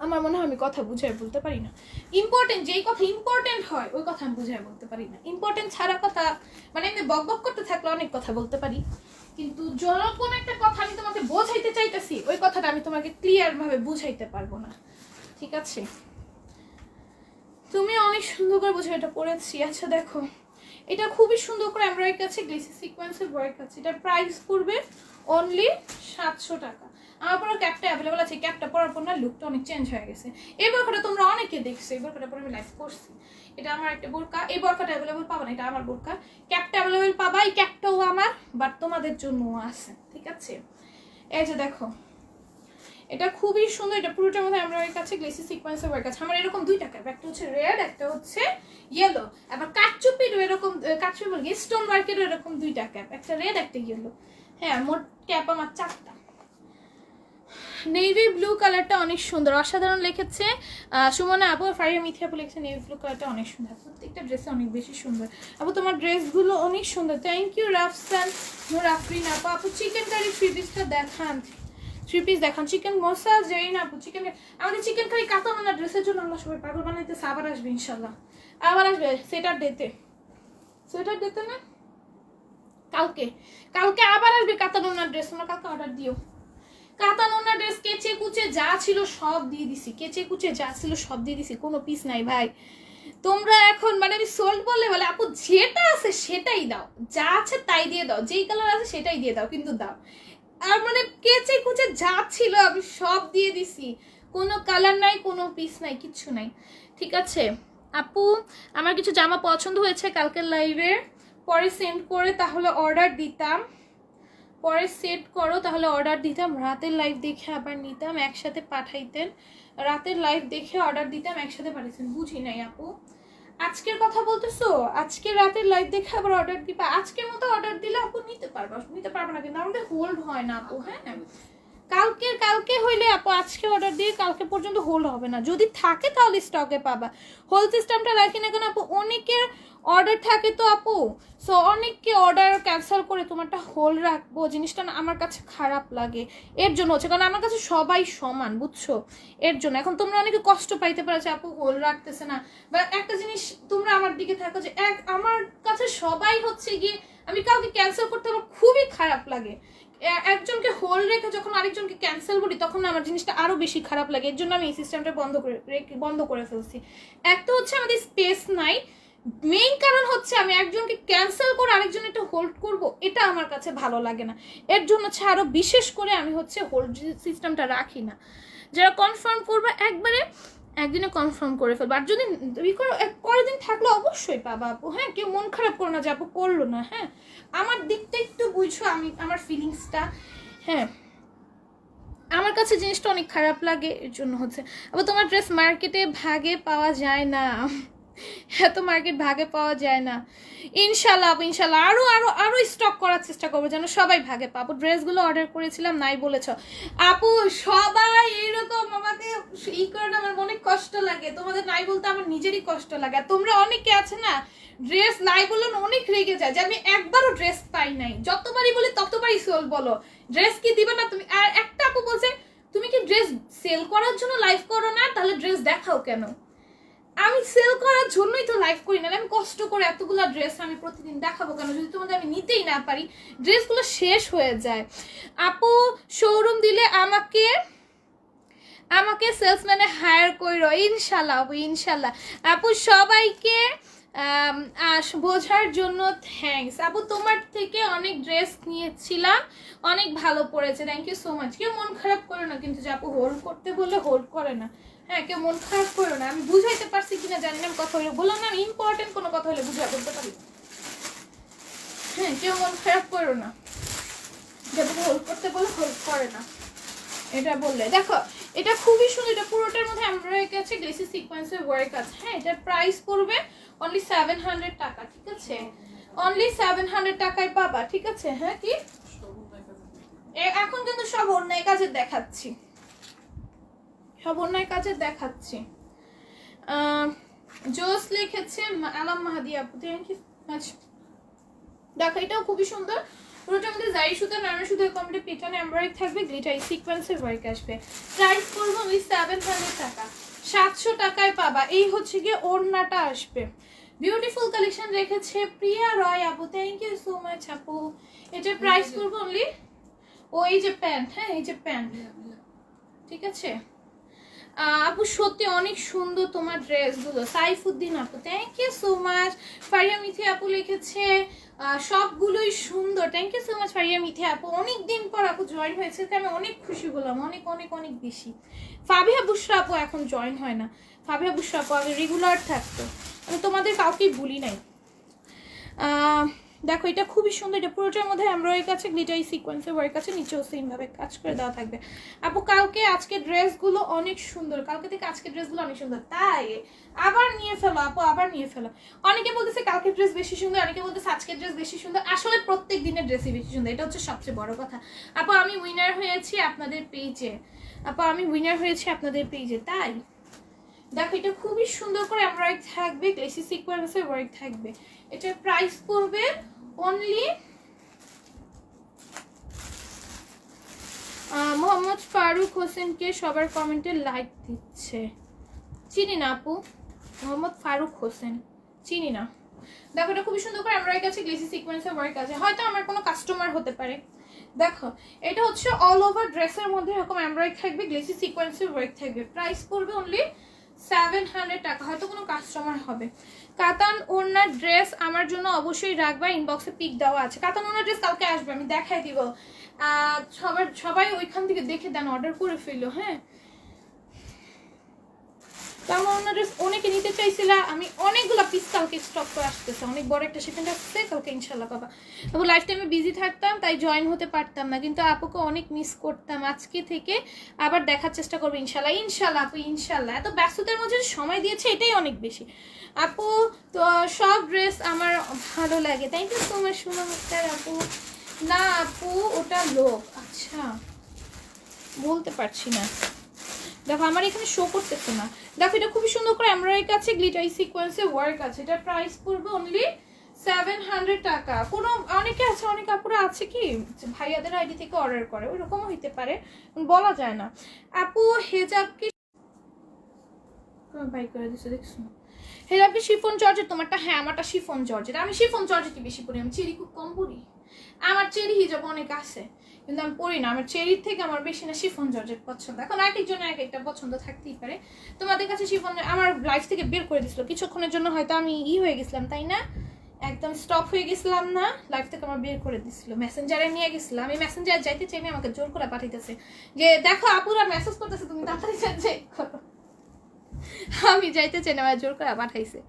আমার মনে হয় আমি কথা বুঝায় বলতে পারি না, ইম্পর্টেন্ট যেই কথা ইম্পর্টেন্ট হয় ওই কথা আমি বুঝায় বলতে পারি না, ইম্পর্টেন্ট ছাড়া কথা মানে এমনি বক বক করতে থাকলে অনেক কথা বলতে পারি, কিন্তু কোন একটা কথা আমি তোমাকে বোঝাইতে চাইতেছি ওই কথাটা আমি তোমাকে ক্লিয়ার ভাবে বুঝাইতে পারবো না, ঠিক আছে? তুমি অনেক সুন্দর করে বোঝাও, এটা পড়েছি। আচ্ছা দেখো এটা খুবই সুন্দর করে এমব্রয়ডারি কাছে গ্লিসি সিকোয়েন্সের ওয়ার্ক আছে, এটা প্রাইস পড়বে অনলি 700 টাকা। আমার পরে ক্যাপটা অ্যাভেলেবল আছে, ক্যাপটা পরার পর না লুকটা অনেক চেঞ্জ হয়ে গেছে। এই বোরকাটা তোমরা অনেকে দেখছো, এই বোরকাটা পরে আমি লাইভ করছি, এটা আমার একটা বোরকা, এই বোরকাটা অ্যাভেলেবল পাবা না, এটা আমার বোরকা, ক্যাপটা অ্যাভেলেবল পাবা, এই ক্যাপটাও আমার, বাট তোমাদের জন্য আছে, ঠিক আছে? এই যে দেখো এটা খুবই সুন্দর, এটা পুরোটার মধ্যে আমরা কাছে গ্লেসি সিকোয়েন্সের ওয়ার্ক আছে। আমার এরকম 2টা ক্যাপ, একটা হচ্ছে রেড একটা হচ্ছে ইয়েলো, আবার কাটচুপিরও এরকম, কাটচুপি বলি স্টোন ওয়ার্কেরও এরকম 2টা ক্যাপ, একটা রেড একটা ইয়েলো, হ্যাঁ মোট ক্যাপ আমার 4টা। নেভি ব্লু কালারটা অনেক সুন্দর, অসাধারণ লিখেছে সুমনা আপু, ফারিয়া মিথি আপু লিখেছে নেভি ব্লু কালারটা অনেক সুন্দর, প্রত্যেকটা ড্রেসে অনেক বেশি সুন্দর আপু, তোমার ড্রেসগুলো অনেক সুন্দর, থ্যাংক ইউ রাফসান নূর আফরিন আপু। আপু চিকেন কারি 3 পিসটা দেখান, 3 পিস দেখান, চিকেন মশলা যাই না আপু, চিকেন আমাদের চিকেন কারি কাতানো না, ড্রেসের জন্য আমরা সবাই পাগল বানাইতেছে, আবার আসবে ইনশাল্লাহ, আবার আসবে সেটার ডেতে না কালকে আবার আসবে কাতানো না ড্রেস, তোমরা কালকে অর্ডার দিও। কাতানোনা ড্রেস কেচে কুচে যা ছিল সব দিয়ে দিছি, কেচে কুচে যা ছিল সব দিয়ে দিছি, কোনো পিস নাই ভাই। তোমরা এখন মানে আমি সোল্ড বললে বলে আপু যেটা আছে সেটাই দাও, যা আছে তাই দিয়ে দাও, যেই কালার আছে সেটাই দিয়ে দাও, কিন্তু দাও। আর মানে কেচে কুচে যা ছিল আমি সব দিয়ে দিছি, কোনো কালার নাই, কোনো পিস নাই, কিচ্ছু নাই, ঠিক আছে? আপু আমার কিছু জামা পছন্দ হয়েছে, কালকের লাইভে পরে সেন্ড করে তাহলে অর্ডার দিতাম, পরে সেট করো, তাহলে অর্ডার দিতাম, রাতের লাইভ দেখে আবার নিতাম, একসাথে পাঠাইতেন। রাতের লাইভ দেখে অর্ডার দিতাম, একসাথে পাঠাইতেন। বুঝি নাই আপু, আজকের কথা বলতেছো? আজকে রাতের লাইভ দেখে আবার অর্ডার দিবা? আজকের মতো অর্ডার দিলে আপু নিতে পারবা, নিতে পারবা না কিন্তু আমাদের হোল্ড হয় না আপু। হ্যাঁ, কালকে হইলে আপু আজকে অর্ডার দিয়ে কালকে পর্যন্ত হোল্ড হবে না, যদি থাকে তাহলে স্টকে পাবা। হোল্ড সিস্টেমটা রাখি না কেন আপু, অনেকের অর্ডার থাকে তো আপু, সো অনেককে অর্ডার ক্যান্সেল করে তোমারটা হোল্ড রাখবো, জিনিসটা না আমার কাছে খারাপ লাগে। এর জন্য হচ্ছে, কারণ আমার কাছে সবাই সমান, বুঝছো? এর জন্য এখন তোমরা অনেকে কষ্ট পাইতে পারো যে আপু হোল্ড রাখতেছে না, বা একটা জিনিস তোমরা আমার দিকে থাকো যে আমার কাছে সবাই হচ্ছে গিয়ে, আমি কাউকে ক্যান্সেল করতে আমার খুবই খারাপ লাগে। একজনকে হোল্ড রেখে যখন আরেকজনকে ক্যান্সেল করি তখন আমার জিনিসটা আরো বেশি খারাপ লাগে। এর জন্য আমি এই সিস্টেমটা বন্ধ করে ফেলছি। এক তো হচ্ছে আমাদের স্পেস নাই, মেইন কারণ হচ্ছে আমি একজনকে ক্যান্সেল করে আরেকজন এটা হোল্ড করব, এটা আমার কাছে ভালো লাগে না। এর জন্য হচ্ছে আরো বিশেষ করে আমি হচ্ছে হোল্ড সিস্টেমটা রাখি না। যারা কনফার্ম করবে একবারে একদিনে কনফার্ম করে ফেলবো, আর যদি পরের দিন থাকলে অবশ্যই পাবা আপু। হ্যাঁ, কেউ মন খারাপ করো না যে আপু করলো না। হ্যাঁ, আমার দিকটা একটু বুঝছো, আমি আমার ফিলিংসটা। হ্যাঁ, আমার কাছে জিনিসটা অনেক খারাপ লাগে, এর জন্য হচ্ছে। আবার তোমার ড্রেস মার্কেটে ভাগে পাওয়া যায় না, এত মার্কেট ভাগে পাওয়া যায় না। ইনশাল্লাহ আপু, ইনশাল্লাহ আরো আরো আরো স্টক করার চেষ্টা করবো যেন সবাই ভাগে পাবো। ড্রেসগুলো অর্ডার করেছিলাম, নাই বলেছ আপু। সবাই এইরকম আমাকে ই করে, আমার মনে কষ্ট লাগে। তোমাদের নাই বলতে আমার নিজেরই কষ্ট লাগে। আর তোমরা অনেকে আছে না, ড্রেস নাই বললে অনেক রেগে যায় যে আমি একবারও ড্রেস পাই নাই, যতবারই বলি ততবারই সোল বলো, ড্রেস কি দিবে না তুমি? আর একটা আপু বলছে তুমি কি ড্রেস সেল করার জন্য লাইভ করো না, তাহলে ড্রেস দেখাও কেন? আমি সেল করার জন্যই তো লাইভ করি না, আমি কষ্ট করে এতগুলো ড্রেস আমি প্রতিদিন দেখাবো কেন যদি তোমাদের আমি নিতেই না পারি? ড্রেসগুলো শেষ হয়ে যায়। আপু শোরুম দিলে আমাকে সেলসম্যানে হায়ার কইরো, ইনশাল্লাহ আপু, ইনশাল্লাহ। আপু সবাইকে বোঝার জন্য থ্যাঙ্কস আপু, তোমার থেকে অনেক ড্রেস নিয়েছিলাম, অনেক ভালো পড়েছে, থ্যাংক ইউ সো মাচ। কেউ মন খারাপ করো না কিন্তু, যে আপু হোল্ড করতে বললে হোল্ড করে না। হ্যাঁ, কেউ মন খারাপ করো না, আমি বুঝাইতে পারছি কিনা জানি না, কথা হলে বললাম না, আমি ইম্পর্টেন্ট কোনো কথা হলে বুঝাই বলতে পারি। হ্যাঁ, কেউ মন খারাপ করো না, যাতে হোল্ড করতে বলে হোল্ড করে না, এটা বললে। দেখো এটা খুবই সুন্দর, এটা পুরোটার মধ্যে এমব্রয়ডারি আছে, গ্লেসি সিকোয়েন্সের ওয়ার্ক আছে। হ্যাঁ, এটার প্রাইস পড়বে অনলি 700 টাকা, ঠিক আছে? অনলি 700 টাকায় পাবা, ঠিক আছে? হ্যাঁ, কি এখন কিন্তু সব অন্যায় কাজের দেখাচ্ছি, সব অন্যায় কাজের দেখাচ্ছি। জোস লিখেছে আলাম মাহাদি আপু, থ্যাংক ইউ মাচ। দেখো এটাও খুবই সুন্দর, পুরোটার মধ্যে জারি সুতা, নানা সুতা, কমপ্লিট পেটার্ন এমব্রয়ডারি থাকবে, গ্লিটারি সিকোয়েন্সের ওয়ার্ক আসবে। প্রাইস পড়বে ওই 700 টাকা, 700 টাকায় পাবা। এই হচ্ছে গিয়ে ওড়নাটা আসবে, বিউটিফুল কালেকশন রেখেছে প্রিয়া রয় আপু, থ্যাংক ইউ সো মাচ আপু। এটার প্রাইস পড়বে অনলি, ও এই যে প্যান্ট, হ্যাঁ এই যে প্যান্ট, ঠিক আছে আপু? সত্যি অনেক সুন্দর তোমার ড্রেসগুলো। সাইফুদ্দিন আপু, thank you so much. Faria Mithi আপু লিখেছে সবগুলোই সুন্দর, thank you so much Faria Mithi আপু। অনেকদিন পর আপু জয়েন হয়েছে, আমি অনেক খুশি হলাম, অনেক অনেক অনেক বেশি। ফাবিহা বুশরা আপু এখন জয়েন হয় না, ফাবিহা বুশরা আপু আগে রেগুলার থাকতো, আমি তোমাদের কাউকেই ভুলি নাই। দেখো এটা খুবই সুন্দর, এটা পুরোটার মধ্যে এমব্রয়ডারি আছে, গ্লিটারি সিকোয়েন্সের ওয়ার্ক আছে, নিচেও সেম ভাবে কাজ করে দেওয়া থাকবে। আপু কালকে আজকে ড্রেসগুলো অনেক সুন্দর, কালকে থেকে আজকে ড্রেসগুলো অনেক সুন্দর, তাই আবার নিয়ে ফেলো আপু, আবার নিয়ে ফেলো। অনেকে বলতেছে কালকের ড্রেস বেশি সুন্দর, অনেকে বলতেছে আজকের ড্রেস বেশি সুন্দর, আসলে প্রত্যেক দিনের ড্রেসই বেশি সুন্দর, এটা হচ্ছে সবচেয়ে বড় কথা। আপু আমি উইনার হয়েছি আপনাদের পেজে, আপু আমি উইনার হয়েছি আপনাদের পেজে, তাই দেখো এটা খুবই সুন্দর করে এমব্রয়ডারি থাকবে, গ্লেসি সিকোয়েন্সের ওয়ার্ক থাকবে। এটার প্রাইস পড়বে অনলি মোহাম্মদ ফারুক হোসেনকে সবার কমেন্টে লাইক দিচ্ছে, চিনি না আপু, মোহাম্মদ ফারুক হোসেন চিনি না। দেখো এটা খুবই সুন্দর করে এমব্রয়ডারি আছে, গ্লেসি সিকোয়েন্সের ওয়ার্ক আছে, হয়তো আমার কোনো কাস্টমার হতে পারে। দেখো এটা হচ্ছে অল ওভার ড্রেসের মধ্যে এরকম এমব্রয়ডারি থাকবে, গ্লেসি সিকোয়েন্সের ওয়ার্ক থাকবে, প্রাইস পড়বে অনলি 700 টাকা, হয়তো কোনো কাস্টমার হবে। কাতান ওড়নার ড্রেস আমার জন্য অবশ্যই রাখবা, ইনবক্সে পিক দেওয়া আছে। কাতান ওড়নার ড্রেস কালকে আসবে, আমি দেখাই দিব, সবাই ওইখান থেকে দেখে দেন, অর্ডার করে ফেলো। হ্যাঁ আমার অন্য ড্রেস অনেকে নিতে চাইছিল, আমি অনেকগুলো পিস কালকে স্টক করে আসতেছে, অনেক বড় একটা শিপমেন্ট আসছে কালকে ইনশাল্লাহ পাবা। তবু লাইফ টাইমে বিজি থাকতাম তাই জয়েন হতে পারতাম না, কিন্তু আপুকে অনেক মিস করতাম। আজকে থেকে আবার দেখার চেষ্টা করবো ইনশাল্লাহ। ইনশাল্লাহ আপু ইনশাল্লাহ, এত ব্যস্ততার মধ্যে সময় দিয়েছে এটাই অনেক বেশি। আপু তো সব ড্রেস আমার ভালো লাগে, থ্যাংক ইউ সো মাচ সোনা মুক্তার আপু। না আপু ওটা লোক, আচ্ছা বলতে পারছি না, দেখো আমার এখানে শো করতেছে না। দেখো এটা খুবই সুন্দর করে এমব্রয়ডারি কাছে গ্লিটারি সিকোয়েন্সে ওয়ার্ক আছে, এটা প্রাইস পড়বে অনলি 700 টাকা। কোনো অনেকে আছে, অনেক আপুরা আছে কি ভাইয়াদের আইডি থেকে অর্ডার করে, ওইরকমও হইতে পারে, বলা যায় না। আপু হেজাব কি বাই করে দিচ্ছে দেখছো? হেজাব কি শিফন জর্জেট তোমারটা? হ্যাঁ আমারটা শিফন জর্জেট, আমি শিফন জর্জেটই বেশি পরি, আমি চেরি খুব কম পরি। আমার চেরি হিজাব অনেক আছে কিন্তু আমি পড়ি না, আমার চেরির থেকে আমার বেশি না শিফন জর্জেট পছন্দ। এখন এক একজনের এক একটা পছন্দ থাকতেই পারে। তোমাদের কাছে শিফন আমার লাইফ থেকে বের করে দিছিল কিছুক্ষণের জন্য, হয়তো আমি হয়ে গেছিলাম তাই না, একদম স্টপ হয়ে গেছিলাম না, লাইফ থেকে আমার বের করে দিছিল, মেসেঞ্জারে নিয়ে গেছিলাম। আমি মেসেঞ্জারে যাইতে চাইনি, আমাকে জোর করে পাঠাইতেছে যে দেখো আপুরা মেসেজ করতেছে তুমি তাড়াতাড়ি চেক করো। আমি যাইতে চাই না, আমার জোর করে পাঠাইছে।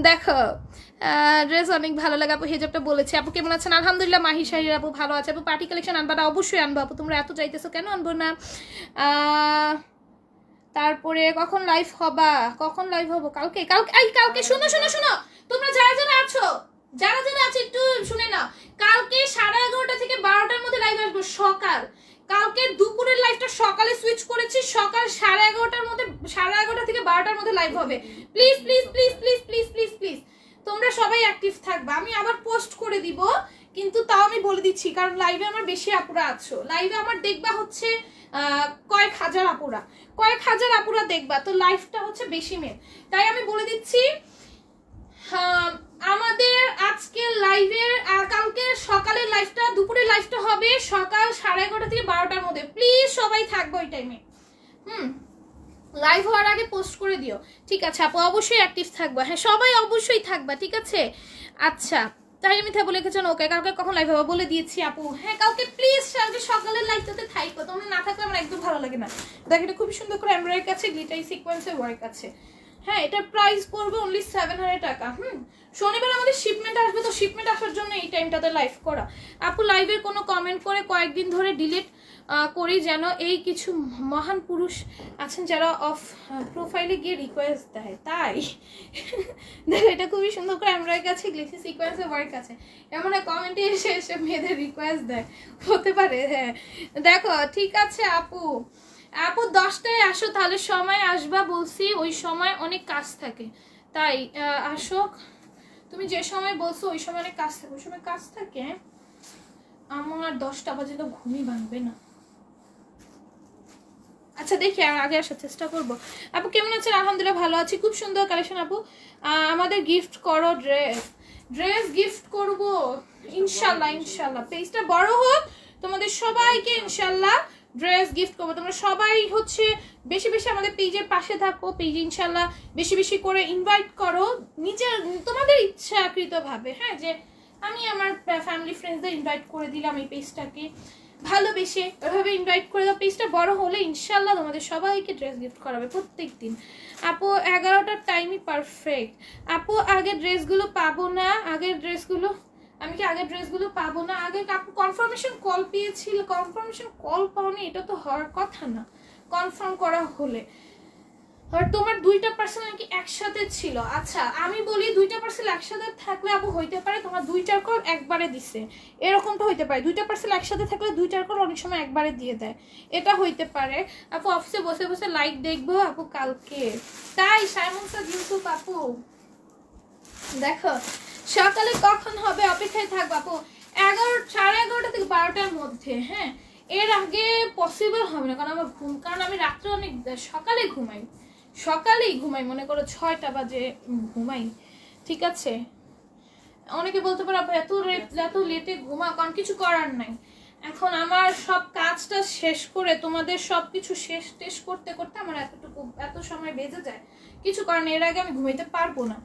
দেখো ড্রেস অনেক ভালো লাগে আপু, হেজাবটা বলেছে। আপু কেমন আছেন? আলহামদুলিল্লাহ। মাহি শাহির আপু ভালো আছে। আপু পার্টি কালেকশন আনবা না? অবশ্যই আনবো আপু, তোমরা এত চাইতেছো কেন আনবো না। তারপরে কখন লাইভ হবা? কখন লাইভ হবো? কালকে। কালকে শোনো শোনো শোনো, তোমরা যারা যারা আছো একটু শুনে নাও। কালকে 11:30 থেকে 12টার মধ্যে লাইভ আসবো সকাল। কালকে দুপুরের লাইভটা সকালে সুইচ করেছি, সকাল 11:30টার মধ্যে, 11:30 থেকে 12টার মধ্যে লাইভ হবে। Please please please please please please please তোমরা সবাই অ্যাক্টিভ থাকবে। আমি আবার পোস্ট করে দিব, কিন্তু তাও আমি বলে দিচ্ছি কারণ লাইভে আমার বেশি আপুরা আছো, লাইভে আমার দেখবা হচ্ছে কয়েক হাজার আপুরা দেখবা, তো লাইভটা হচ্ছে বেশি মেন, তাই আমি বলে দিচ্ছি আমাদের আজকে লাইভের কালকে সকালের লাইভটা, দুপুরের লাইভটা হবে সকাল 11:30 থেকে 12টার মধ্যে। প্লিজ সবাই থাকবে ওই টাইমে। লাইভ হওয়ার আগে পোস্ট করে দিও, ঠিক আছে আপু? অবশ্যই অ্যাক্টিভ থাকবা, হ্যাঁ সবাই অবশ্যই থাকবা, ঠিক আছে? আচ্ছা তাই আমি বলে রেখেছেন, ওকে কালকে কখন লাইভ হবে বলে দিয়েছি আপু। হ্যাঁ কালকে প্লিজ কালকে সকালের লাইভটাতে থাকবো, তোমরা না থাকলে আমার একদম ভালো লাগে না। দেখ এটা খুবই সুন্দর করে এমব্রয়ডারি কাছে গ্লিটারি সিকোয়েন্সের ওয়ার্ক আছে। হ্যাঁ এটার প্রাইস পড়বে অনলি 700 টাকা। শনিবার আমাদের শিপমেন্ট আসবে, তো শিপমেন্ট আসার জন্য এই টাইমটাতে লাইভ করা। আপু লাইভের কোনো কমেন্ট করে কয়েকদিন ধরে ডিলিট করি, যেন এই কিছু মহান পুরুষ আছেন যারা অফ প্রোফাইলে গিয়ে রিকোয়েস্ট দেয়, তাই দেখো এটা খুবই সুন্দর করে এমব্রয়ডারি কাছে গ্লিটারি সিকোয়েন্সের ওয়ার্ক আছে, এমন কমেন্টে এসে এসে মেয়েদের রিকোয়েস্ট দেয়, হতে পারে। হ্যাঁ দেখো ঠিক আছে আপু, আপু 10টায় আসো তাহলে, সময় আসবা বলছি, ওই সময় অনেক কাজ থাকে, তাই আসো। তুমি যে সময় বলছো ওই সময় অনেক কাজ থাকে, ওই সময় কাজ থাকে আমার 10টা বাজে তো ঘুমই ভাঙবে না। আচ্ছা দেখি আর আগে আসার চেষ্টা করবো। আপু কেমন আছেন? আলহামদুলিল্লাহ ভালো আছি, খুব সুন্দর কালেকশন আপু। আমাদের গিফট করো, ড্রেস গিফট করব ইনশাল্লাহ। ইনশাল্লাহ পেজটা বড় হোক, তোমাদের সবাইকে ইনশাল্লাহ ড্রেস গিফট করবো। তোমরা সবাই হচ্ছে বেশি বেশি আমাদের পেজের পাশে থাকো, পেজ ইনশাল্লাহ বেশি বেশি করে ইনভাইট করো নিজের তোমাদের ইচ্ছাকৃতভাবে। হ্যাঁ যে আমি আমার ফ্যামিলি ফ্রেন্ডসদের ইনভাইট করে দিলাম এই পেজটাকে, ভালোবেসে ওইভাবে ইনভাইট করে দাও। পেজটা বড় হলে ইনশাল্লাহ তোমাদের সবাইকে ড্রেস গিফট করাবে প্রত্যেক দিন। আপু 11টার টাইমই পারফেক্ট। আপু আগের ড্রেসগুলো পাবো না? আগের ড্রেসগুলো আমি কি আগের ড্রেসগুলো পাবো না? আগে আপু কনফার্মেশন কল পেয়েছিল, কনফার্মেশন কল পাওনি এটা তো হওয়ার কথা না, কনফার্ম করা হলে। আর তোমার 2টা পার্সেল নাকি একসাথে ছিল। আচ্ছা আমি বলি 2টা পার্সেল একসাথে থাকলে আপু হইতে পারে তোমার 2টার কল একবারে দিছে, এরকমটা হইতে পারে। 2টা পার্সেল একসাথে থাকলে 2টার কল অনেক সময় একবারে দিয়ে দেয়, এটা হইতে পারে। আপু অফিসে বসে বসে লাইক দেখবো আপু কালকে, তাই সাইমন স্যার ইউসুফ আপু দেখো সকালে কখন হবে অপেক্ষায় থাকবো আপু। 11:30 থেকে 12টার মধ্যে। হ্যাঁ এর আগে পসিবল হবে না, কারণ আমার কারণ আমি রাত্রে অনেক সকালেই ঘুমাই, মনে করো 6টা বাজে ঘুমাই, ঠিক আছে? অনেকে বলতে পারো এত লেটে ঘুমা, কারণ কিছু করার নাই। এখন আমার সব কাজটা শেষ করে তোমাদের সব কিছু শেষ করতে করতে আমার এত সময় বেজে যায়, কিছু করার নেই। এর আগে আমি ঘুমাইতে পারবো না।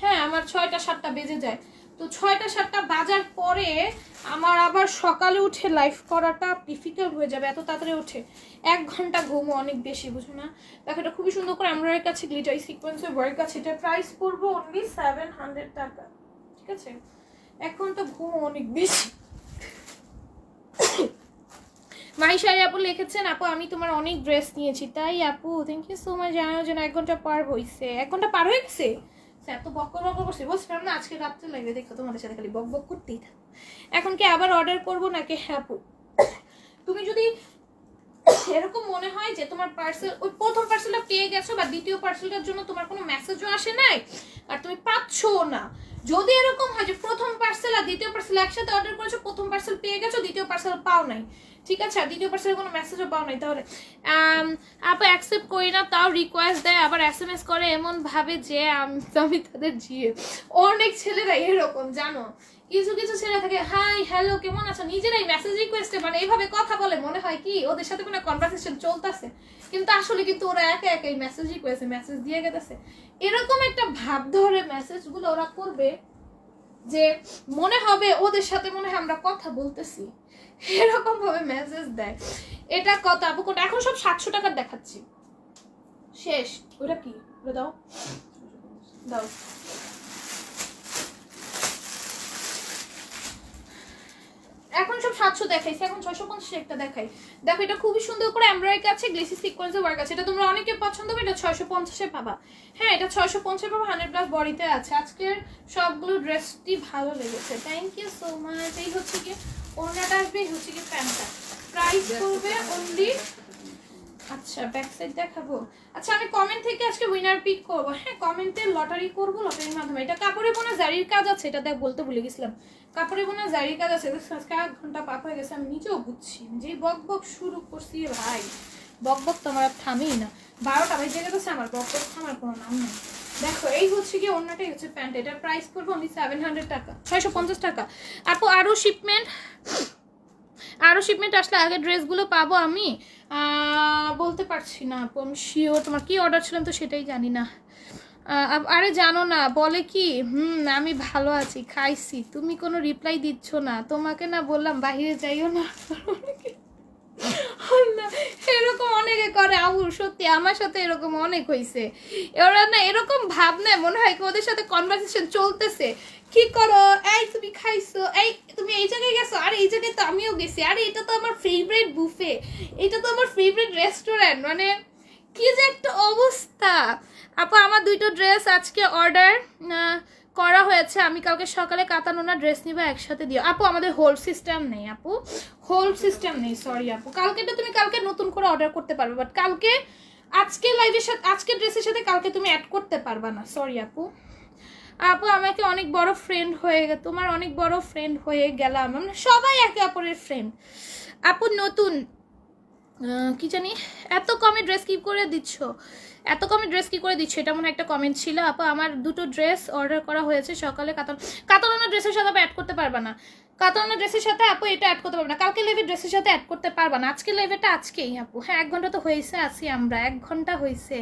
হ্যাঁ আমার 6টা 7টা বেজে যায়, তো 6টা 7টা বাজার পরে আমার আবার সকালে উঠে লাইভ করাটা ডিফিকাল্ট হয়ে যাবে, এত তাড়াতাড়ি উঠে 1 ঘন্টা ঘুমও অনেক বেশি, বুঝো না? দেখো এটা খুবই সুন্দর করে এমব্রয়ডারির কাছে গ্লিটার সিকোয়েন্সের ওয়ার্ক আছে, এটা প্রাইস পড়বে অনলি 700 টাকা, ঠিক আছে? এখন তো ঘুম অনেক বেশি। মাইশারি আপু লিখেছেন, আপু আমি তোমার অনেক ড্রেস নিয়েছি। তাই আপু, থ্যাংক ইউ সো মাচ। জানানোর জন্য 1 ঘন্টা পার হয়েছে, 1 ঘন্টা পার হয়ে গেছে। এত বকর বকর করছি, বলছিলাম না আজকে রাত্রে লাগবে, দেখো তোমাদের সাথে খালি বক বক করতেই থাকো। এখন কি আবার অর্ডার করবো নাকি? হ্যাঁ আপু, তুমি যদি এরকম মনে হয় যে তোমার পার্সেল ওই প্রথম পার্সেলটা পেয়ে গেছো বা দ্বিতীয় পার্সেলটার জন্য তোমার কোনো মেসেজও আসে নাই আর তুমি পাচ্ছো না, যদি এরকম হয় যে প্রথম পার্সেল আর দ্বিতীয় পার্সেল একসাথে অর্ডার করেছো, প্রথম পার্সেল পেয়ে গেছো, দ্বিতীয় পার্সেল পাও নাই, ঠিক আছে, আর দ্বিতীয় পার্সেলের কোনো মেসেজও পাও নাই, তাহলে আপু অ্যাকসেপ্ট করি না, তাও রিকোয়েস্ট দেয়, আবার SMS করে, এমন ভাবে যে আমি তাদের জিয়ে। অনেক ছেলেরা এরকম জানো, কিছু কিছু ছেলে থাকে হাই হ্যালো কেমন আছো, নিজেরাই মেসেজ রিকোয়েস্টে মানে এইভাবে কথা বলে, মনে হয় কি ওদের সাথে কোনো কনভারসেশন চলতেছে, কিন্তু আসলে কিন্তু ওরা একা একাই মেসেজ রিকোয়েস্টে মেসেজ দিয়ে গেছে। এরকম একটা ভাব ধরে মেসেজগুলো ওরা করবে যে মনে হবে ওদের সাথে মনে হয় আমরা কথা বলতেছি, এরকম ভাবে মেসেজ দেয়। এটা কথা আপু কোন এখন সব 700 টাকার দেখাচ্ছি, শেষ। ওটা কি ওটা দাও দাও, এখন সব 700 দেখাইছে, এখন 650 একটা দেখাই। দেখো এটা খুবই সুন্দর করে এমব্রয়ডারি আছে, গ্লেসি সিকোয়েন্সের ওয়ার্ক আছে, এটা তোমরা অনেকে পছন্দ করে, এটা 650 এ পাবা। হ্যাঁ এটা 650 এ পাবা, 100+ বডিতে আছে। আজকের সবগুলো ড্রেসটি ভালো লেগেছে, থ্যাংক ইউ সো মাচ। এই হচ্ছে কি ওড়নাটা আসবে, এই হচ্ছে কি প্যান্টটা, প্রাইস করবে অনলি, আচ্ছা ব্যাক সাইড দেখাবো। আচ্ছা আমি কমেন্ট থেকে আজকে উইনার পিক করব, হ্যাঁ কমেন্টে লটারি করব, লটারির মাধ্যমে। এটা কাপড়ে বোনা জারির কাজ আছে, এটা দেখ বলতে ভুলে গেছিলাম, কাপড়ে বোনা জারির কাজ আছে। আজকে 1 ঘন্টা পার হয়ে গেছে, আমি নিজেও বুঝছি যে বক বক শুরু করছি ভাই, বক বক তো আমার থামেই না, 12টা বেজে গেছে, আমার বক বক থামার কোনো নাম নেই। দেখো এই হচ্ছে কি ওড়নাটাই হচ্ছে প্যান্ট, এটার প্রাইস পড়বে অনলি 700 টাকা, 650 টাকা। আপু আরো শিপমেন্ট আসলে আগে ড্রেসগুলো পাবো আমি? বলতে পারছি না আপু, আমি শিওর। তোমার কি অর্ডার ছিলাম তো সেটাই জানি না। আরে জানো না বলে কি, আমি ভালো আছি, খাইছি, তুমি কোনো রিপ্লাই দিচ্ছ না, তোমাকে না বললাম বাহিরে যাইও না। না এরকম অনেকে করে আবু, সত্যি আমার সাথে এরকম অনেক হয়েছে। ওরা না এরকম ভাব নেয়, মনে হয় ওদের সাথে কনভারসেশন চলতেছে। কি করো, এই তুমি খাইছো, এই তুমি এই জায়গায় গেছো, আর এই জায়গায় তো আমিও গেছি, আরে এটা তো আমার ফেভারিট বুফে, এটা তো আমার ফেভারিট রেস্টুরেন্ট, মানে কি যে একটা অবস্থা। আপু আমার 2টো ড্রেস আজকে অর্ডার করা হয়েছে, আমি কালকে সকালে কাতানোনা ড্রেস নিবা, একসাথে দিও। আপু আমাদের হোল্ড সিস্টেম নেই, আপু হোল্ড সিস্টেম নেই, সরি আপু। কালকেটা তুমি কালকে নতুন করে অর্ডার করতে পারবে, বাট কালকে আজকে লাইভের সাথে আজকে ড্রেসের সাথে কালকে তুমি অ্যাড করতে পারবা না, সরি আপু। আপু আমাকে অনেক বড় ফ্রেন্ড হয়ে গেল, তোমার অনেক বড় ফ্রেন্ড হয়ে গেলাম, আমরা সবাই একে অপরের ফ্রেন্ড। আপু নতুন কি জানি এত কমে ড্রেস কি করে দিচ্ছ, এত কমে ড্রেস কি করে দিচ্ছ, এটা মনে একটা কমেন্ট ছিল। আপু আমার 2টো ড্রেস অর্ডার করা হয়েছে, সকালে কাতালানা ড্রেসের সাথে অ্যাড করতে পারবা না, কাতালানা ড্রেসের সাথে আপু এটা অ্যাড করতে পারবে না, কালকে লেভের ড্রেসের সাথে অ্যাড করতে পারবা না, আজকে লেভেটা আজকেই আপু। হ্যাঁ 1 ঘন্টা তো হয়েছে আছি আমরা, 1 ঘন্টা হয়েছে,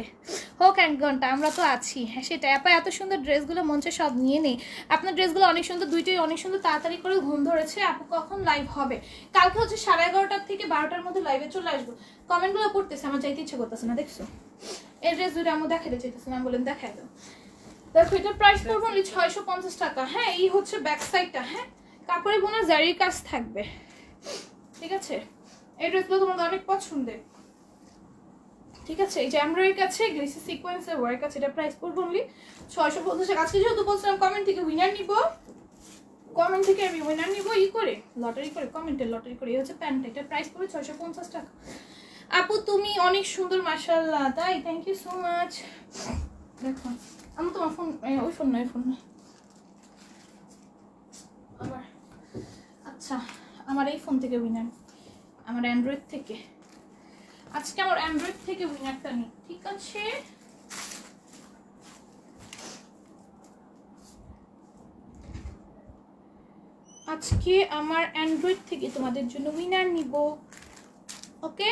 হোক 1 ঘন্টা আমরা তো আছি। হ্যাঁ সেটাই আপু, এত সুন্দর ড্রেসগুলো মঞ্চে সব নিয়ে নেই, আপনার ড্রেসগুলো অনেক সুন্দর, 2টোই অনেক সুন্দর। তাড়াতাড়ি করে ঘুম ধরেছে আপু, কখন লাইভ হবে? কালকে হচ্ছে 11:30 থেকে 12টার মধ্যে লাইভে চলে আসবো। কমেন্টগুলো পড়তেছে, আমার যাইতে ইচ্ছে করতেছে না, দেখছো এই ড্রেস দুটো আমি দেখাতে চাইতেছি না, বলেন দেখাই দাও। দেখো এটার প্রাইস পড়বে অনলি 650 টাকা। হ্যাঁ এই হচ্ছে ব্যাক সাইডটা, হ্যাঁ কাপড়ে বোনা জারির কাজ থাকবে, ঠিক আছে? এই ড্রেসগুলো তোমাদের অনেক পছন্দের, ঠিক আছে? এই যে এমব্রয়ডারি কাছে গ্লেসি সিকোয়েন্সের ওয়ার্ক আছে, এটা প্রাইস পড়বে অনলি 650 টাকা। আজকে যেহেতু বলছিলাম কমেন্ট থেকে উইনার নিব, কমেন্ট থেকে আমি উইনার নিব ই করে লটারি করে, কমেন্টের লটারি করে। এই হচ্ছে প্যান্টটা, এটা প্রাইস পড়বে 650 টাকা। আপু তুমি অনেক সুন্দর মাশাআল্লাহ, তাই থ্যাংক ইউ সো মাচ। দেখো আমি তোমার ফোন, ওই ফোন না, এই ফোন না আমার, আচ্ছা আমার এই ফোন থেকে উইনার, আমার অ্যান্ড্রয়েড থেকে, আজকে আমার অ্যান্ড্রয়েড থেকে উইনারটা নিই, ঠিক আছে? আজকে আমার অ্যান্ড্রয়েড থেকে তোমাদের জন্য উইনার নিব, ওকে?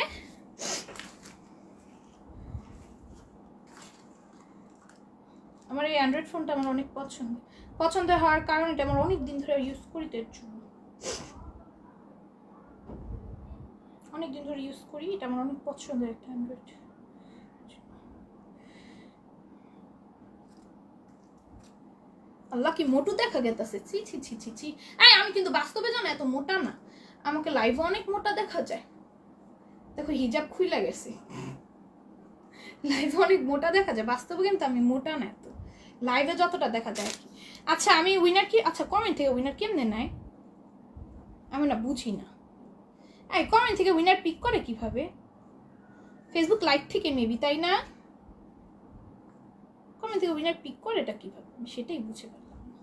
আমার এই অ্যান্ড্রয়েড ফোনটা আমার অনেক পছন্দের হওয়ার কারণ এটা আমার অনেক দিন ধরে ইউজ করি, এর জন্য অনেকদিন ধরে ইউজ করি, এটা আমার অনেক পছন্দের একটা অ্যান্ড্রয়েড। আল্লাহ কি মোটু দেখা গেছে, ছি ছি ছি ছি ছি। আমি কিন্তু বাস্তবে জানো এত মোটা না, আমাকে লাইভে অনেক মোটা দেখা যায়। দেখো হিজাব খুইলা গেছে, লাইভে অনেক মোটা দেখা যায়, বাস্তবে কিন্তু আমি মোটা না এত, লাইভে যতটা দেখা যায় আর কি। আচ্ছা আমি উইনার কি, আচ্ছা কমেন্ট থেকে উইনার কেমনে নেয় আমি না বুঝি না। কমেন্ট থেকে উইনার পিক করে কিভাবে? ফেসবুক লাইভ থেকে মেবি, তাই না? কমেন্ট থেকে উইনার পিক করে এটা কিভাবে, আমি সেটাই বুঝে পারলাম না।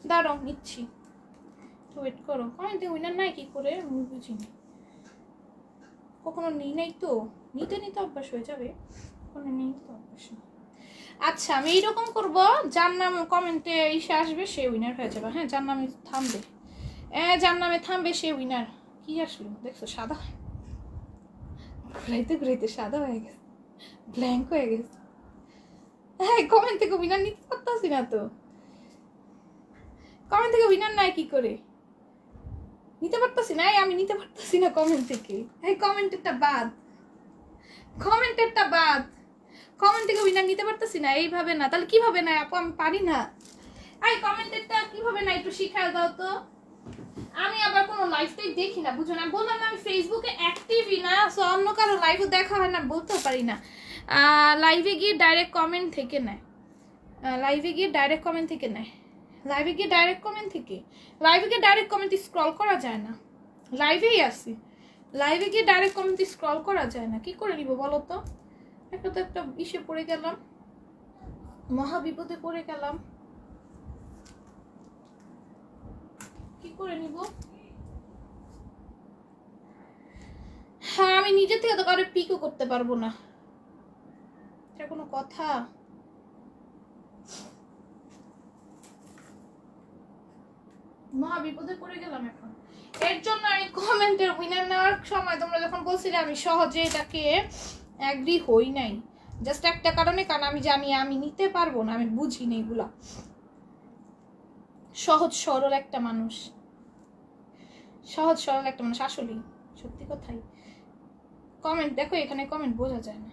দাঁড়াও নিচ্ছি, ওয়েট করো। কমেন্ট থেকে উইনার নাই কি করে আমি বুঝিনি, কখনো নিই নাই তো, নিতে নিতে অভ্যাস হয়ে যাবে, কখনো নেই তো অভ্যাস নেই। আচ্ছা আমি এইরকম করবো, যার নাম কমেন্টে এসে আসবে সে উইনার হয়ে যাবে। হ্যাঁ যার নামে থামবে, যার নামে থামবে সে উইনার। কি আসলো দেখছো, সাদা ঘুরাইতে ঘুরাইতে সাদা হয়ে গেছে, ব্ল্যাঙ্ক হয়ে গেছে। কমেন্ট থেকে উইনার নিতে পারতাছি না তো, কমেন্ট থেকে উইনার নাই কি করে নিতে পারতাছি না, আমি নিতে পারতাছি না কমেন্ট থেকে। কমেন্টেরটা বাদ, কমেন্টেরটা বাদ, কমেন্ট থেকে উইনার নিতে পারতাছি না, এইভাবে না। তাহলে কিভাবে না আপু, আমি পারি না। কমেন্টেরটা কিভাবে না একটু শিখায় দাও তো, আমি আবার কোনো লাইভটাই দেখি না, বুঝো না। বললাম আমি ফেসবুকে অ্যাক্টিভই না, সো অন্য কারো লাইভও দেখা হয় না, বলতেও পারি না। লাইভে গিয়ে ডাইরেক্ট কমেন্ট থেকে নেয়, লাইভে গিয়ে ডাইরেক্ট কমেন্ট থেকে নেয়, লাইভে গিয়ে ডাইরেক্ট কমেন্ট থেকে, লাইভে গিয়ে ডাইরেক্ট কমেন্ট স্ক্রল করা যায় না, লাইভেই আসি, লাইভে গিয়ে ডাইরেক্ট কমেন্ট স্ক্রল করা যায় না। কি করে নিব বলো তো, একটা তো একটা ইসে পড়ে গেলাম, মহা বিপদে পড়ে গেলাম, কি করে নিব? হ্যাঁ আমি নিজে থেকে তো কারো পিকও করতে পারবো না, এটা কোনো কথা? মহা বিপদে পড়ে গেলাম এখন। এর জন্য আমি কমেন্টের উইনার নেওয়ার সময় তোমরা যখন বলছিলে আমি সহজে এটাকে অ্যাগ্রি হই নাই, জাস্ট একটা কারণে, কারণ আমি জানি আমি নিতে পারবো না, আমি বুঝি না এগুলা। সহজ সরল একটা মানুষ, সহজ সরল একটা মানুষ, আসলেই সত্যি কথাই। কমেন্ট দেখো, এখানে কমেন্ট বোঝা যায় না,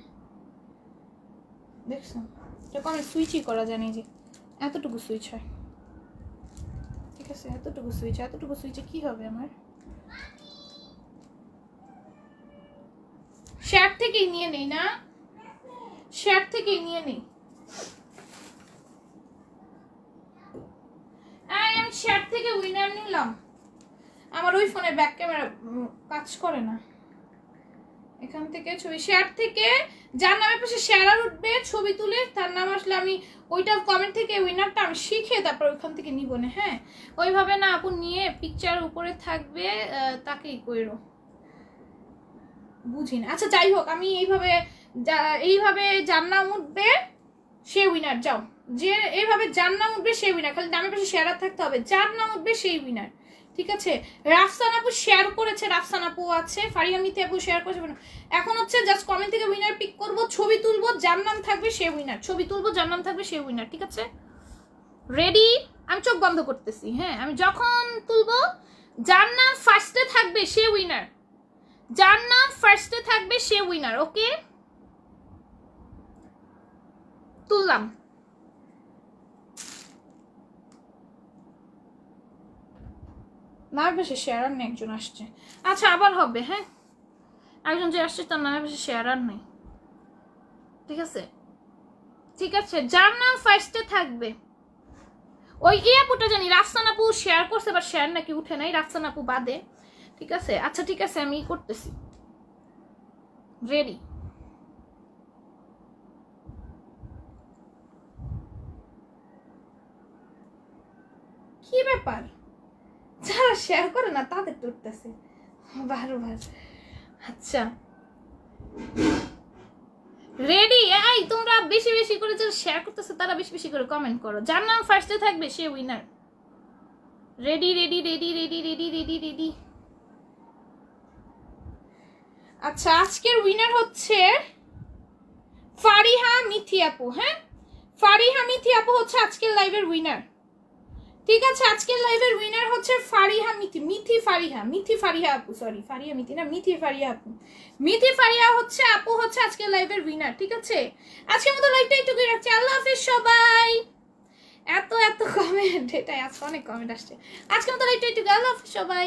দেখছো এটা কমেন্ট সুইচই করা যায় না, যে এতটুকু সুইচ হয়, ঠিক আছে এতটুকু সুইচ, এতটুকু সুইচে কি হবে আমার? শেয়ার থেকেই নিয়ে নেই না, শেয়ার থেকেই নিয়ে নেই। আমি শেয়ার থেকে উইনার নিলাম, আমার ওই ফোনে ব্যাক ক্যামেরা কাজ করে না, এখান থেকে ছবি শেয়ার থেকে যার নামের পাশে শেয়ার উঠবে ছবি তুলে তার নাম আসলে আমি ওইটা কমেন্ট থেকে উইনারটা আমি শিখে তারপর ওইখান থেকে নিব না। হ্যাঁ ওইভাবে না আপু, নিয়ে পিকচার উপরে থাকবে তাকেই কইরো, বুঝি না। আচ্ছা যাই হোক, আমি এইভাবে যার নাম উঠবে সে উইনার, যাও যে এইভাবে যার নাম উঠবে সে উইনার, খালি নামের পাশে শেয়ার থাকতে হবে, যার নাম উঠবে সেই উইনার, ঠিক আছে? রাফসান আপু শেয়ার করেছে, রাফসান আপু আছে, ফারিয়া মিথি আপু শেয়ার করেছে। এখন হচ্ছে জাস্ট কমেন্ট থেকে উইনার পিক করব, ছবি তুলবো, যার নাম থাকবে সে উইনার, ছবি তুলবো যার নাম থাকবে সে উইনার, ঠিক আছে? রেডি? আমি চোখ বন্ধ করতেছি, হ্যাঁ আমি যখন তুলবো যার নাম ফার্স্টে থাকবে সে উইনার, যার নাম ফার্স্টে থাকবে সে উইনার। ওকে তুললাম, নামের পাশে শেয়ার নেই, একজন আসছে, আচ্ছা আবার হবে। হ্যাঁ একজন যে আসছে তার নামের পাশে শেয়ার নেই, ঠিক আছে ঠিক আছে, যার নাম ফার্স্টে থাকবে ওই আপুটা জানি রাফসান আপু শেয়ার করছে, বা শেয়ার নাকি উঠে নাই, রাফসান আপু বাদে, ঠিক আছে? আচ্ছা ঠিক আছে আমি করতেছি, রেডি? কি ব্যাপার, যারা শেয়ার করে না তাদের উঠতেছে বারবার। আচ্ছা রেডি? এই তোমরা বেশি বেশি করে যারা শেয়ার করতেছে তারা বেশি বেশি করে কমেন্ট করো, যার নাম ফার্স্টে থাকবে সে winner. Ready ready ready ready ready ready ready. আচ্ছা আজকের উইনার হচ্ছে ফারিহা মিথি আপু। হ্যাঁ ফারিহা মিথি আপু হচ্ছে আজকের লাইভের উইনার। ঠিক আছে, আজকের লাইভের উইনার হচ্ছে ফারিহা মিথি, মিথি ফারিহা আপু, সরি ফারিহা মিথি না, মিথি ফারিহা আপু। মিথি ফারিহা হচ্ছে আপু হচ্ছে আজকের লাইভের উইনার। ঠিক আছে, আজকের মতো লাইভটা এইটুকুই রাখছি। আল্লাহ হাফেজ সবাই। এত কমেন্ট, এটাই আজকে অনেক কমেন্ট আসছে। আজকের মতো লাইভটা এইটুকু, আল্লাহ হাফেজ সবাই।